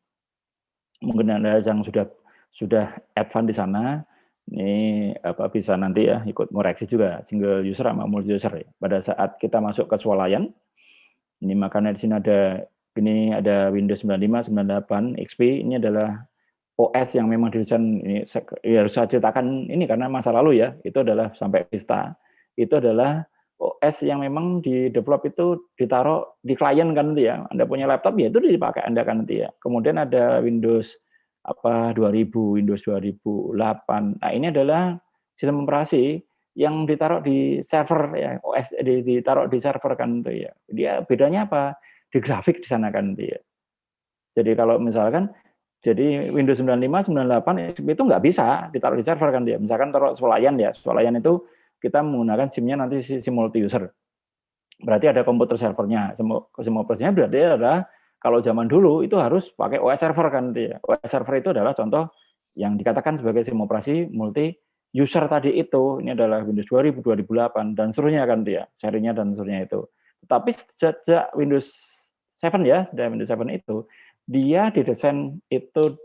mungkin Anda yang sudah advance di sana, ini bisa nanti ya ikut ngoreksi juga single user sama multi user ya. Pada saat kita masuk ke swalayan, ini makanya di sini ada Windows 95, 98, XP, ini adalah OS yang memang didesain ini ya harus saya ceritakan ini karena masa lalu ya, itu adalah sampai Vista. Itu adalah OS yang memang di develop itu ditaruh di klien kan nanti ya. Anda punya laptop ya itu dipakai Anda kan nanti ya. Kemudian ada Windows 2000, Windows 2008. Nah, ini adalah sistem operasi yang ditaruh di server ya, OS ditaruh di server kan itu ya. Dia bedanya apa? Di grafik di sana kan dia. Jadi kalau misalkan jadi Windows 95, 98 itu nggak bisa ditaruh di server kan dia. Misalkan taruh swalayan ya, swalayan itu kita menggunakan SIM-nya nanti SIM multi user. Berarti ada komputer servernya. SIM operasinya berarti adalah kalau zaman dulu itu harus pakai OS server kan dia. OS server itu adalah contoh yang dikatakan sebagai SIM operasi multi user tadi itu. Ini adalah Windows 2000, 2008 dan seterusnya kan dia, serinya dan seterusnya itu. Tapi sejak Windows 7 ya, dari Windows 7 itu dia didesain itu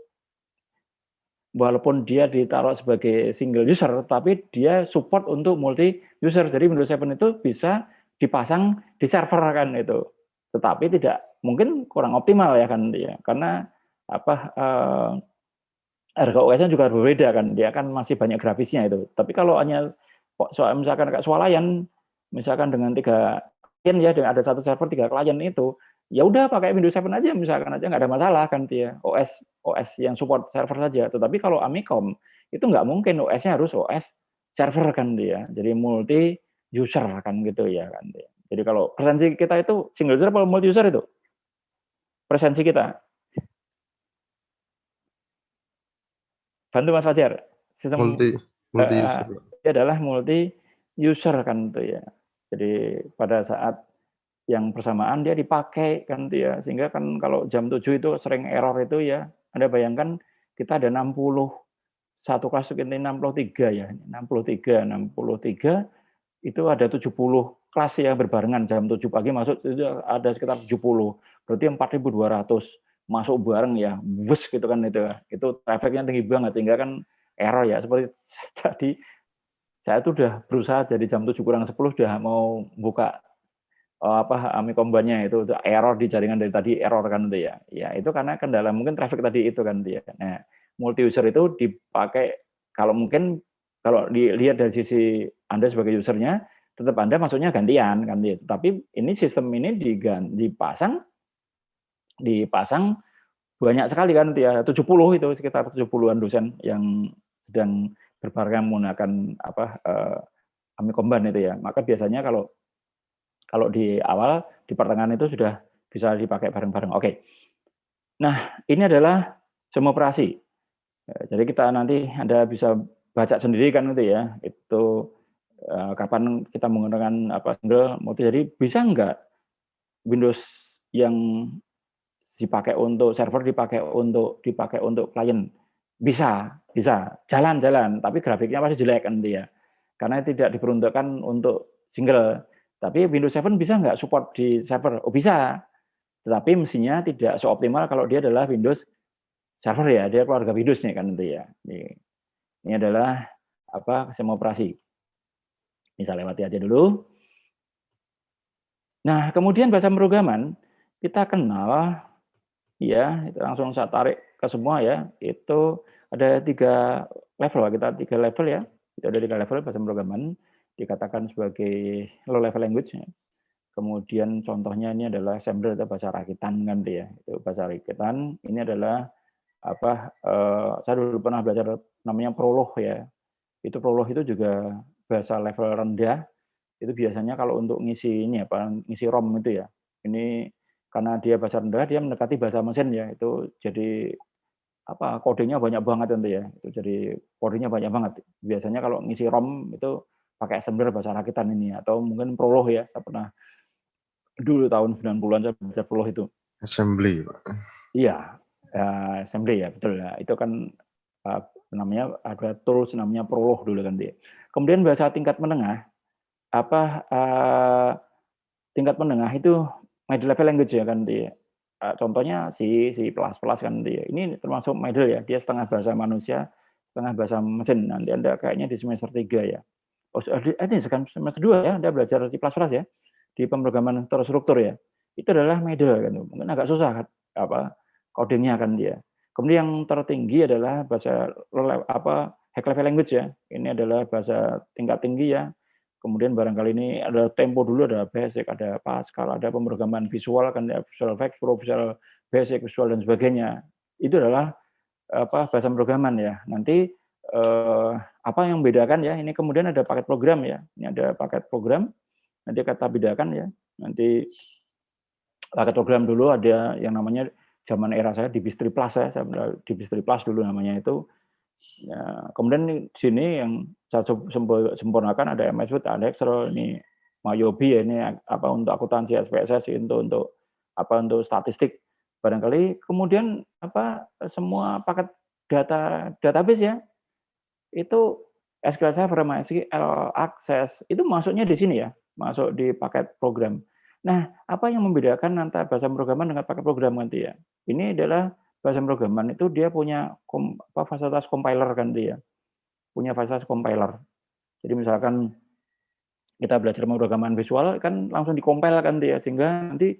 walaupun dia ditaruh sebagai single user, tapi dia support untuk multi user. Jadi Windows 7 itu bisa dipasang di server kan itu. Tetapi tidak mungkin kurang optimal ya kan dia. Karena harga OS-nya juga berbeda kan. Dia kan masih banyak grafisnya itu. Tapi kalau hanya soal misalkan kayak swalayan misalkan dengan 3 klien ya, ada satu server 3 klien itu, ya udah pakai Windows 7 aja misalkan aja nggak ada masalah kan dia. OS yang support server saja. Tetapi kalau Amicom itu nggak mungkin OS-nya harus OS server kan dia. Jadi multi user kan gitu ya kan dia. Jadi kalau presensi kita itu single user atau multi user itu? Presensi kita. Bantu Mas Fajar. Sistem
multi user.
adalah multi user kan itu ya. Jadi pada saat yang bersamaan dia dipakai kan itu ya. Sehingga kan kalau jam 7 itu sering error itu ya. Anda bayangkan kita ada 61 kelas ini 63 ya. 63 itu ada 70 kelas yang berbarengan jam 7 pagi masuk itu ada sekitar 70. Berarti 4.200 masuk bareng ya. Bus gitu kan itu. Itu trafficnya tinggi banget sehingga kan error ya. Seperti tadi saya tuh udah berusaha jadi jam 7 kurang 10 udah mau buka Amicom-nya itu error di jaringan dari tadi error kan itu ya. Ya itu karena kendala mungkin traffic tadi itu kan dia. Nah, multi user itu dipakai kalau mungkin kalau dilihat dari sisi Anda sebagai usernya tetap Anda masuknya gantian kan dia. Tapi ini sistem ini dipasang banyak sekali kan dia 70 itu sekitar 70-an dosen yang sedang berbarengan menggunakan Amicom itu ya. Maka biasanya kalau di awal, di pertengahan itu sudah bisa dipakai bareng-bareng. Oke. Nah, ini adalah semua operasi. Jadi kita nanti Anda bisa baca sendiri kan itu ya. Itu kapan kita menggunakan single multi. Jadi bisa enggak Windows yang dipakai untuk server dipakai untuk klien? Bisa. Jalan. Tapi grafiknya pasti jelek kan dia. Karena tidak diperuntukkan untuk single. Tapi Windows 7 bisa nggak support di server? Oh bisa, tetapi mestinya tidak seoptimal kalau dia adalah Windows server ya, dia keluarga Windows nih kan itu ya. Ini adalah semua operasi. Ini saya lewati aja dulu. Nah, kemudian bahasa pemrograman kita kenal ya, itu langsung saya tarik ke semua ya. Itu ada 3 level, kita 3 level ya. Itu ada 3 level bahasa pemrograman dikatakan sebagai low level language. Kemudian contohnya ini adalah assembler atau bahasa rakitan kan dia. Itu bahasa rakitan. Ini adalah saya dulu pernah belajar namanya Prolog ya. Itu Prolog itu juga bahasa level rendah. Itu biasanya kalau untuk ngisi ngisi ROM itu ya. Ini karena dia bahasa rendah dia mendekati bahasa mesin ya. Itu jadi kodenya banyak banget itu ya. Itu jadi kodenya banyak banget. Biasanya kalau ngisi ROM itu pakai assembler bahasa rakitan ini atau mungkin Prolog ya. Saya pernah dulu tahun 90-an saya baca Prolog itu.
Assembly, Pak.
Iya, assembly ya, betul ya. Itu kan namanya ada tools namanya Prolog dulu kan dia. Kemudian bahasa tingkat menengah tingkat menengah itu middle level language ya kan dia. Contohnya C++ kan dia. Ini termasuk middle ya, dia setengah bahasa manusia, setengah bahasa mesin. Nanti Anda kayaknya di semester 3 ya. Oh, ini sekarang semester 2 ya, Anda belajar C++ ya. Di pemrograman terstruktur ya, itu adalah middle kan, mungkin agak susah codingnya kan dia. Kemudian yang tertinggi adalah bahasa high level language ya, ini adalah bahasa tingkat tinggi ya. Kemudian barangkali ini ada tempo dulu, ada basic, ada Pascal, ada pemrograman visual kan ya, Visual Effects Pro, Visual Basic, Visual dan sebagainya. Itu adalah bahasa pemrograman ya. Nanti apa yang membedakan ya, ini kemudian ada paket program ya, ini ada paket program. Nanti kata bedakan ya. Nanti paket program dulu ada yang namanya zaman era saya di Bistri Plus ya. Saya di Bistri Plus dulu namanya itu. Ya, kemudian di sini yang saya sempurnakan ada MS Word, ada Excel, ini Mayobi ya, ini untuk akuntansi SPSS untuk statistik barangkali. Kemudian semua paket database ya. Itu SQL Server, MySQL, Access itu masuknya di sini ya. Masuk di paket program. Nah, apa yang membedakan antara bahasa pemrograman dengan paket program nanti ya? Ini adalah bahasa pemrograman itu dia punya fasilitas compiler kan dia. Punya fasilitas compiler. Jadi misalkan kita belajar pemrograman visual kan langsung dikompil kan dia, sehingga nanti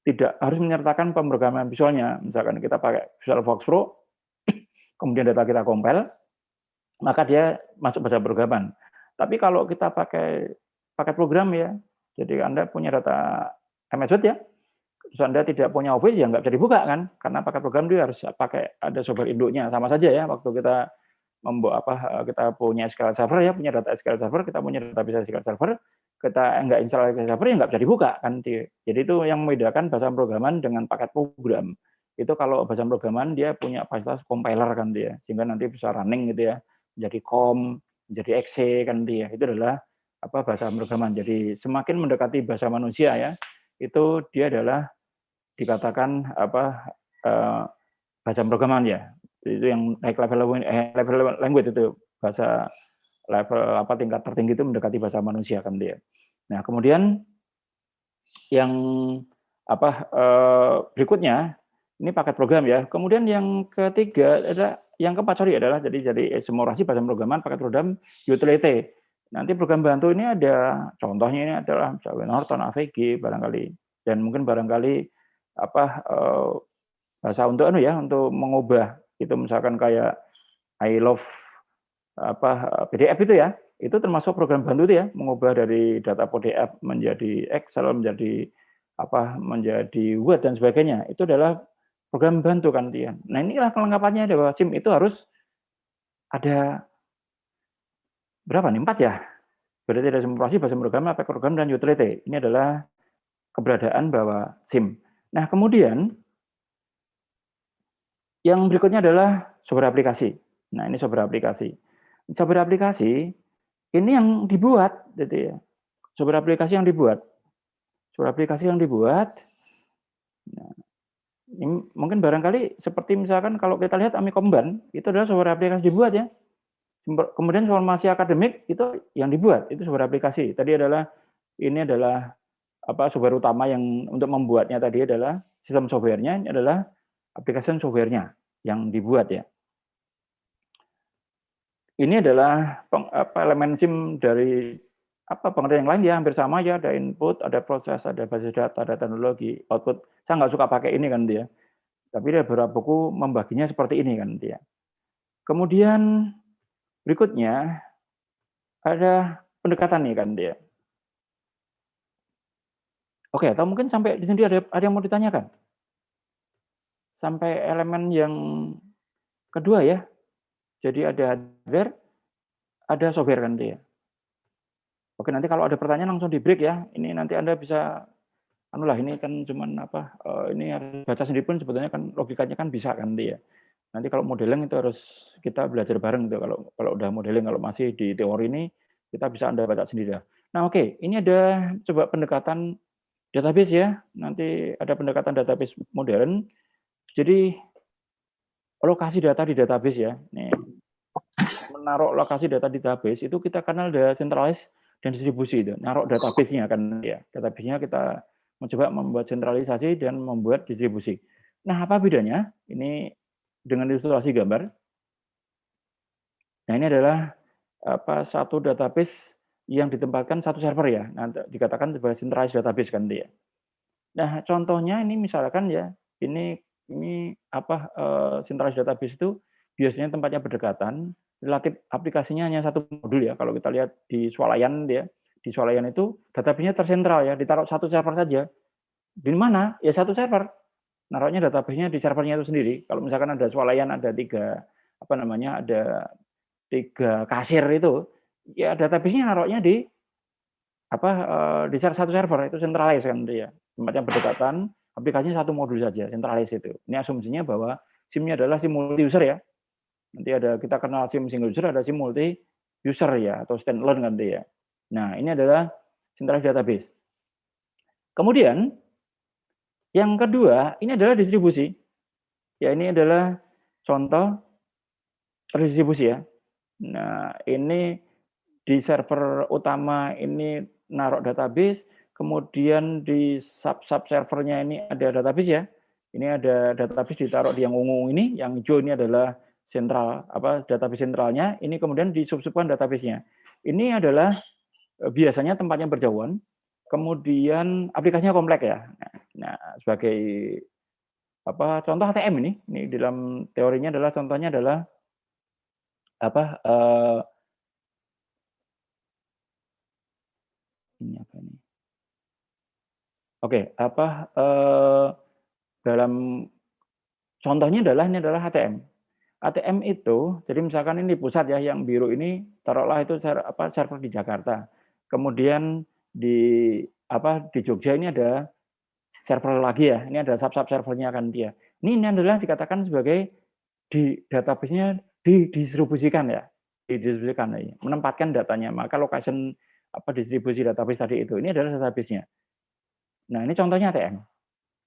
tidak harus menyertakan pemrograman visualnya. Misalkan kita pakai VisualFox Pro, kemudian data kita compile, maka dia masuk bahasa pemrograman. Tapi kalau kita pakai program ya, jadi Anda punya data MS Word ya, terus Anda tidak punya Office ya nggak bisa dibuka kan, karena pakai program dia harus pakai ada software induknya. Sama saja ya waktu kita kita punya SQL Server ya, punya data SQL Server, kita punya database SQL Server, kita nggak install SQL Server ya nggak bisa dibuka kan. Jadi itu yang membedakan bahasa pemrograman dengan paket program. Itu kalau bahasa pemrograman dia punya fasilitas compiler kan dia, sehingga nanti bisa running gitu ya, menjadi COM, menjadi exe kan dia. Itu adalah bahasa pemrograman. Jadi semakin mendekati bahasa manusia ya, itu dia adalah dikatakan bahasa pemrograman ya. Itu yang high level language itu bahasa level tingkat tertinggi itu mendekati bahasa manusia kan dia. Nah, kemudian yang berikutnya ini paket program ya. Kemudian yang ketiga yang keempat adalah jadi eksplorasi bahasa pemrograman paket program utility. Nanti program bantu ini ada contohnya ini adalah misalnya Norton, AVG barangkali, dan mungkin barangkali bahasa untuk untuk mengubah itu misalkan kayak I love PDF itu ya, itu termasuk program bantu itu ya, mengubah dari data PDF menjadi Excel, menjadi menjadi Word dan sebagainya. Itu adalah program bantu kan dia. Nah, inilah kelengkapannya bahwa SIM itu harus ada berapa nih? 4 ya. Berarti ada SIM operasi, bahasa pemrograman, paket program, dan utility. Ini adalah keberadaan bahwa SIM. Nah, kemudian yang berikutnya adalah software aplikasi. Nah, ini software aplikasi. Software aplikasi ini yang dibuat, gitu ya. Software aplikasi yang dibuat. Software aplikasi yang dibuat. Nah, ini mungkin barangkali seperti misalkan kalau kita lihat Amikomban, itu adalah software aplikasi dibuat ya. Kemudian informasi akademik itu yang dibuat, itu software aplikasi. Tadi ini adalah software utama yang untuk membuatnya tadi adalah sistem softwarenya, ini adalah aplikasi softwarenya yang dibuat ya. Ini adalah elemen SIM dari pengertian yang lain ya, hampir sama ya, ada input, ada proses, ada basis data, ada teknologi, output. Saya nggak suka pakai ini kan dia. Tapi ada beberapa buku membaginya seperti ini kan dia. Kemudian berikutnya ada pendekatan nih kan dia. Oke, atau mungkin sampai di sini ada yang mau ditanyakan? Sampai elemen yang kedua ya. Jadi ada hardware, ada software kan dia. Oke, nanti kalau ada pertanyaan langsung di break ya. Ini nanti Anda bisa ini kan cuman ini harus baca sendiri pun sebetulnya kan logikanya kan bisa kan dia. Nanti kalau modeling itu harus kita belajar bareng gitu. Kalau udah modeling, kalau masih di teori ini kita bisa Anda baca sendiri. Nah, oke, ini ada coba pendekatan database ya. Nanti ada pendekatan database modern. Jadi lokasi data di database ya. Nih, menaruh lokasi data di database itu kita kenal ada centralized dan distribusi itu. Naruh database-nya kan ya. Database-nya kita mencoba membuat sentralisasi dan membuat distribusi. Nah, apa bedanya? Ini dengan ilustrasi gambar. Nah, ini adalah satu database yang ditempatkan satu server ya. Nah, dikatakan sebagai centralized database kan dia. Nah, contohnya ini misalkan ya, ini centralized database itu biasanya tempatnya berdekatan, relatif aplikasinya hanya satu modul ya. Kalau kita lihat di Swalayan dia, di Swalayan itu database-nya tersentral ya, ditaruh satu server saja. Di mana? Ya satu server. Naruhnya database-nya di servernya itu sendiri. Kalau misalkan ada Swalayan ada ada 3 kasir itu, ya database-nya naruhnya di satu server, itu centralized kan dia. Tempatnya berdekatan, aplikasinya satu modul saja, centralized itu. Ini asumsinya bahwa SIM-nya adalah SIM multi user ya. Nanti kita kenal SIM single user, ada SIM multi user ya, atau standalone kan dia. Nah, ini adalah centralized database. Kemudian yang kedua, ini adalah distribusi. Ya, ini adalah contoh distribusi ya. Nah, ini di server utama ini naruh database, kemudian di sub servernya ini ada database ya. Ini ada database ditaruh di yang ungu ini, yang hijau ini adalah sentral database sentralnya, ini kemudian disub-subkan database-nya. Ini adalah biasanya tempatnya berjauhan, kemudian aplikasinya kompleks ya. Nah, sebagai contoh ATM ini dalam teorinya adalah contohnya adalah ini apa ini? Oke, dalam contohnya ini adalah ATM. ATM itu, jadi misalkan ini pusat ya, yang biru ini taruhlah itu server di Jakarta. Kemudian di Jogja ini ada server lagi ya. Ini ada sub servernya kan dia. Ini adalah dikatakan sebagai di database-nya didistribusikan ya. Didistribusikan ya. Menempatkan datanya. Maka location distribusi database tadi itu. Ini adalah database-nya. Nah, ini contohnya ATM.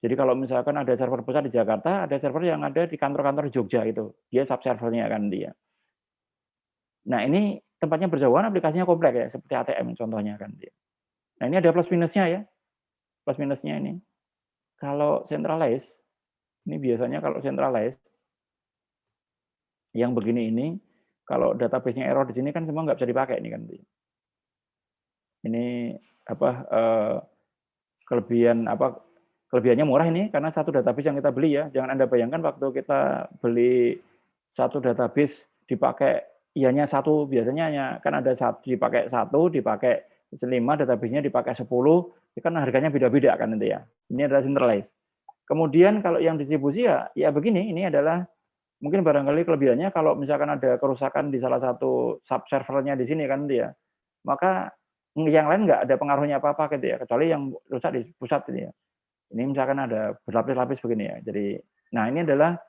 Jadi kalau misalkan ada server pusat di Jakarta, ada server yang ada di kantor-kantor Jogja itu. Dia sub-servernya kan dia. Nah, ini tempatnya berjauhan, aplikasinya kompleks ya, seperti ATM contohnya kan dia. Nah, ini ada plus minusnya ya. Plus minusnya ini. Kalau centralized, ini biasanya kalau centralized, yang begini ini, kalau database-nya error di sini kan semua nggak bisa dipakai ini kan. Ini kelebihannya murah ini karena satu database yang kita beli ya. Jangan Anda bayangkan waktu kita beli satu database dipakai ianya satu, biasanya hanya kan ada dipakai 5, database-nya dipakai 10, itu kan harganya beda-beda kan nanti ya. Ini adalah centralized. Kemudian kalau yang distribusi ya begini, ini adalah mungkin barangkali kelebihannya kalau misalkan ada kerusakan di salah satu sub servernya di sini kan dia, maka yang lain nggak ada pengaruhnya apa-apa gitu ya, kecuali yang rusak di pusat ini ya. Ini misalkan ada berlapis-lapis begini ya. Jadi, nah ini adalah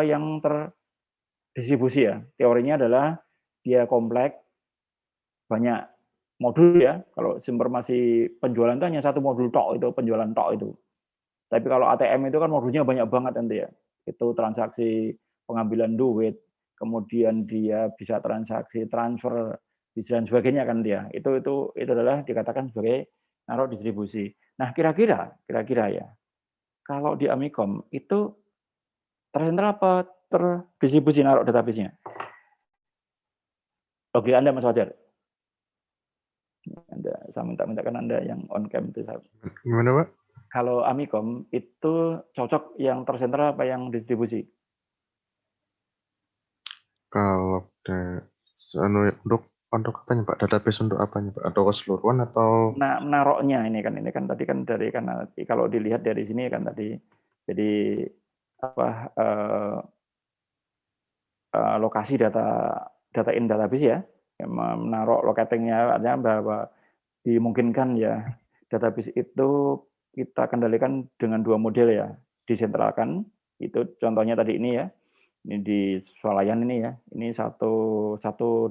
yang terdistribusi ya. Teorinya adalah dia kompleks, banyak modul ya. Kalau informasi penjualan itu hanya satu modul tok itu, penjualan tok itu. Tapi kalau ATM itu kan modulnya banyak banget nanti ya. Itu transaksi pengambilan duit, kemudian dia bisa transaksi transfer dan sebagainya kan dia. Itu adalah dikatakan sebagai naruh distribusi. Nah, kira-kira ya. Kalau di Amikom itu tersentral apa terdistribusi naruh database-nya? Oke, Anda Mas Fajar. Saya minta-mintakan Anda yang on cam itu.
Gimana, Pak?
Kalau Amikom itu cocok yang tersentral apa yang distribusi?
Kalau untuk apanya, Pak? Database untuk apanya, Pak? Atau keseluruhan atau?
Nah, menaruhnya ini kan tadi kan dari karena kalau dilihat dari sini kan tadi, jadi lokasi data in database ya, menaruh locating-nya artinya bahwa dimungkinkan ya database itu kita kendalikan dengan dua model ya, disentralkan itu contohnya tadi ini ya, ini di swalayan ini ya, ini satu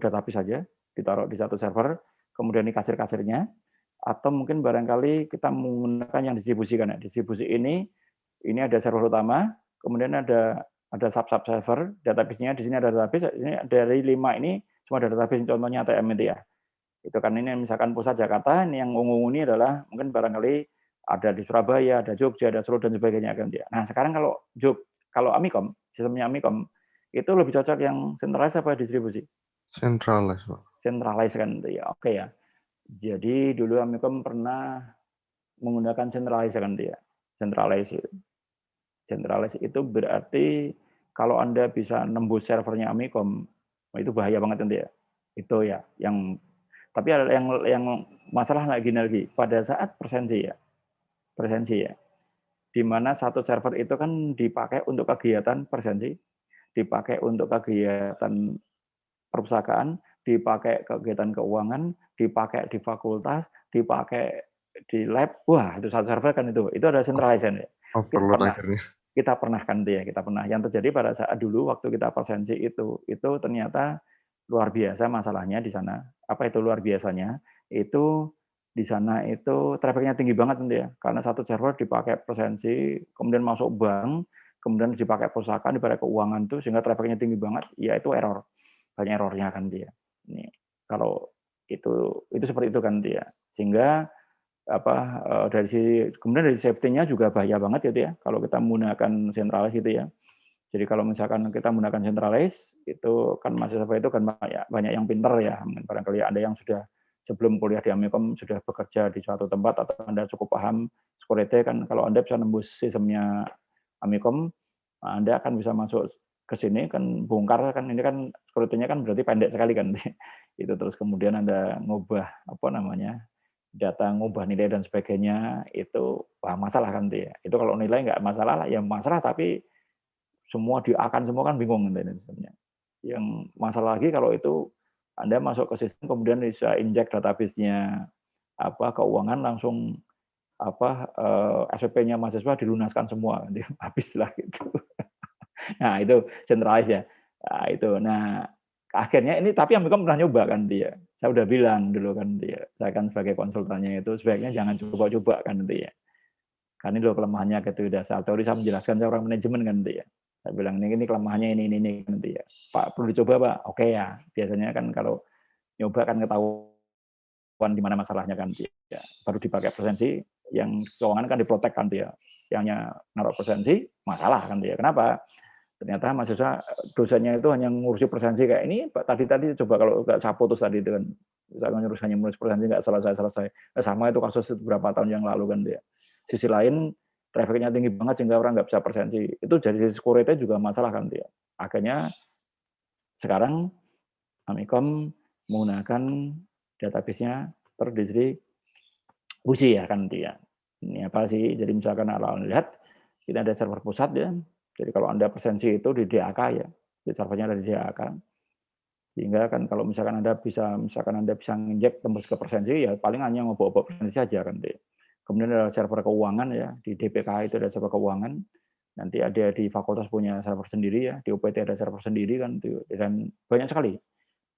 database saja ditaruh di satu server, kemudian ini kasir-kasirnya, atau mungkin barangkali kita menggunakan yang distribusikan ya, distribusi ini ada server utama, kemudian ada sub server, database-nya di sini ada database, ini dari 5 ini semua ada database, contohnya ATM itu ya. Itu kan ini misalkan pusat Jakarta, ini yang ungu ini adalah mungkin barangkali ada di Surabaya, ada Jogja, ada Solo dan sebagainya kan dia. Nah, sekarang kalau Amikom, sistemnya Amikom itu lebih cocok yang centralized apa distribusi?
Centralized, Pak.
Centralized kan ya. Oke ya. Jadi dulu Amikom pernah menggunakan centralized kan dia. Centralized itu berarti kalau Anda bisa nembus servernya Amikom, itu bahaya banget nanti ya. Itu ya, tapi ada yang masalah lagi pada saat presensi ya, di mana satu server itu kan dipakai untuk kegiatan presensi, dipakai untuk kegiatan perpustakaan, dipakai kegiatan keuangan, dipakai di fakultas, dipakai di lab. Wah, itu satu server kan itu ada centralization ya. Kita pernah kan dia, yang terjadi pada saat dulu waktu kita presensi itu ternyata luar biasa masalahnya di sana. Apa itu luar biasanya? Itu di sana itu trafficnya tinggi banget nanti ya, karena satu server dipakai presensi, kemudian masuk bank, kemudian dipakai perpustakaan, dipakai keuangan itu sehingga trafficnya tinggi banget, ya itu error, banyak errornya kan dia. Ini kalau itu seperti itu kan dia, sehingga kemudian dari safety-nya juga bahaya banget gitu ya kalau kita menggunakan centralized gitu ya. Jadi kalau misalkan kita menggunakan centralized itu kan mahasiswa itu kan banyak yang pintar ya, barangkali Anda yang sudah sebelum kuliah di Amikom sudah bekerja di suatu tempat atau Anda cukup paham security kan, kalau Anda bisa nembus sistemnya Amikom, Anda akan bisa masuk ke sini kan bongkar kan, ini kan security-nya kan berarti pendek sekali kan. Itu terus kemudian Anda ngubah data, ngubah nilai dan sebagainya, itu masalah kan dia. Itu kalau nilai nggak masalah ya masalah, tapi semua diakan semua kan bingung sebenarnya. Yang masalah lagi kalau itu Anda masuk ke sistem kemudian bisa injek database-nya keuangan langsung SPP-nya mahasiswa dilunaskan semua, habis lah gitu. Nah itu centralized ya. Nah, itu. Nah akhirnya ini tapi Amikom pernah nyoba kan dia. Saya udah bilang dulu kan dia. Saya kan sebagai konsultannya itu sebaiknya jangan coba-coba kan dia. Karena ini loh kelemahannya gitu udah saya teori saya menjelaskan saya orang manajemen kan dia. Saya bilang ini kelemahannya ini kan dia. Pak perlu dicoba Pak. Oke ya. Biasanya kan kalau nyoba kan ketahuan di mana masalahnya kan dia. Baru dipakai presensi yang keuangan kan diprotek kan dia. Yang naruh presensi masalah kan dia. Kenapa? Ternyata mahasiswa dosennya itu hanya ngurusi presensi kayak ini tadi coba kalau nggak sapu terus tadi itu kan misalnya hanya ngurus presensi nggak selesai sama itu kasus beberapa tahun yang lalu kan dia. Sisi lain trafficnya tinggi banget sehingga orang nggak bisa presensi, itu dari sisi security juga masalah kan dia. Akhirnya sekarang Amikom menggunakan database-nya terdistribusi ya kan dia. Ini apa sih, jadi misalkan Anda lihat kita ada server pusat ya. Jadi kalau Anda presensi itu di DAK ya, di servernya ada di DAK. Sehingga kan kalau misalkan Anda bisa nginjek tembus ke presensi ya paling hanya ngobrol presensi saja kan. Kemudian ada server keuangan ya, di DPK itu ada server keuangan. Nanti ada di fakultas punya server sendiri ya, di UPT ada server sendiri kan, dan banyak sekali.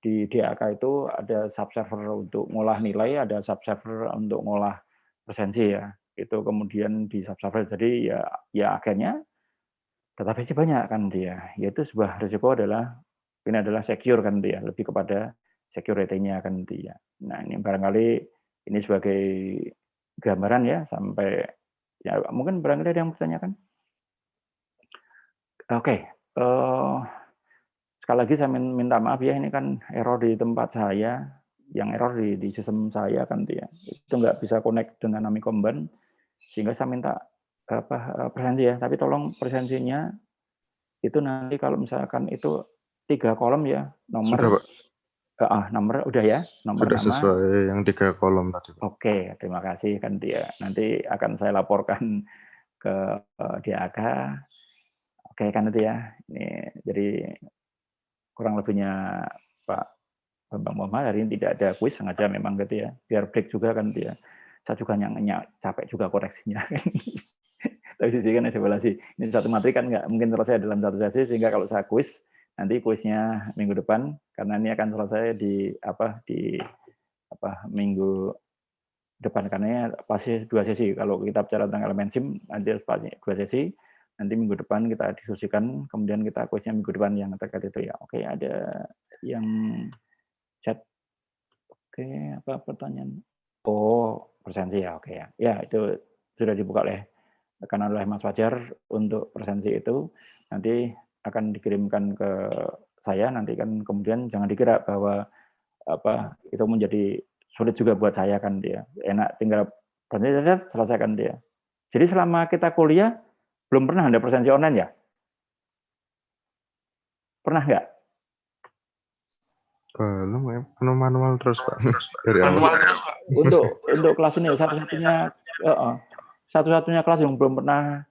Di DAK itu ada subserver untuk ngolah nilai, ada subserver untuk ngolah presensi ya. Itu kemudian di subserver jadi ya akhirnya database banyak kan dia. Yaitu sebuah risiko ini adalah secure kan dia, lebih kepada security-nya kan dia. Nah, ini barangkali ini sebagai gambaran ya sampai ya mungkin barangkali ada yang bertanyakan. Oke, sekali lagi saya minta maaf ya, ini kan error di tempat saya, yang error di sistem saya kan dia. Itu nggak bisa connect dengan Amikom Ban, sehingga saya minta presensi ya, tapi tolong presensinya itu nanti kalau misalkan itu 3 kolom ya, nomor.
Sudah, Pak.
Nomor udah ya, nomor
sudah
nama.
Sesuai yang 3 kolom tadi.
Oke, terima kasih kan dia. Nanti akan saya laporkan ke DAK. Oke kan itu ya. Ini jadi kurang lebihnya Pak Bambang Muhammad hari ini tidak ada kuis sengaja memang gitu ya. Biar break juga kan dia. Saya juga capek juga koreksinya. Tapi sisi kan evaluasi. Ini satu materi kan nggak mungkin selesai dalam satu sesi, sehingga kalau saya kuis nanti kuisnya minggu depan karena ini akan selesai di minggu depan karena pasti 2 sesi. Kalau kita bicara tentang elemen SIM nanti pasti 2 sesi. Nanti minggu depan kita diskusikan, kemudian kita kuisnya minggu depan yang terkait itu ya. Oke, ada yang chat. Oke, apa pertanyaan? Oh, presensi ya. Oke ya. Ya, itu sudah dibuka oleh Mas Fajar untuk presensi itu. Nanti akan dikirimkan ke saya, nanti kan kemudian jangan dikira bahwa itu menjadi sulit juga buat saya kan dia. Enak tinggal presensi selesaikan dia. Jadi selama kita kuliah belum pernah ada presensi online ya? Pernah nggak?
Belum ya, manual terus Pak. Dari
awal. Untuk kelas ini satu-satunya kelas yang belum pernah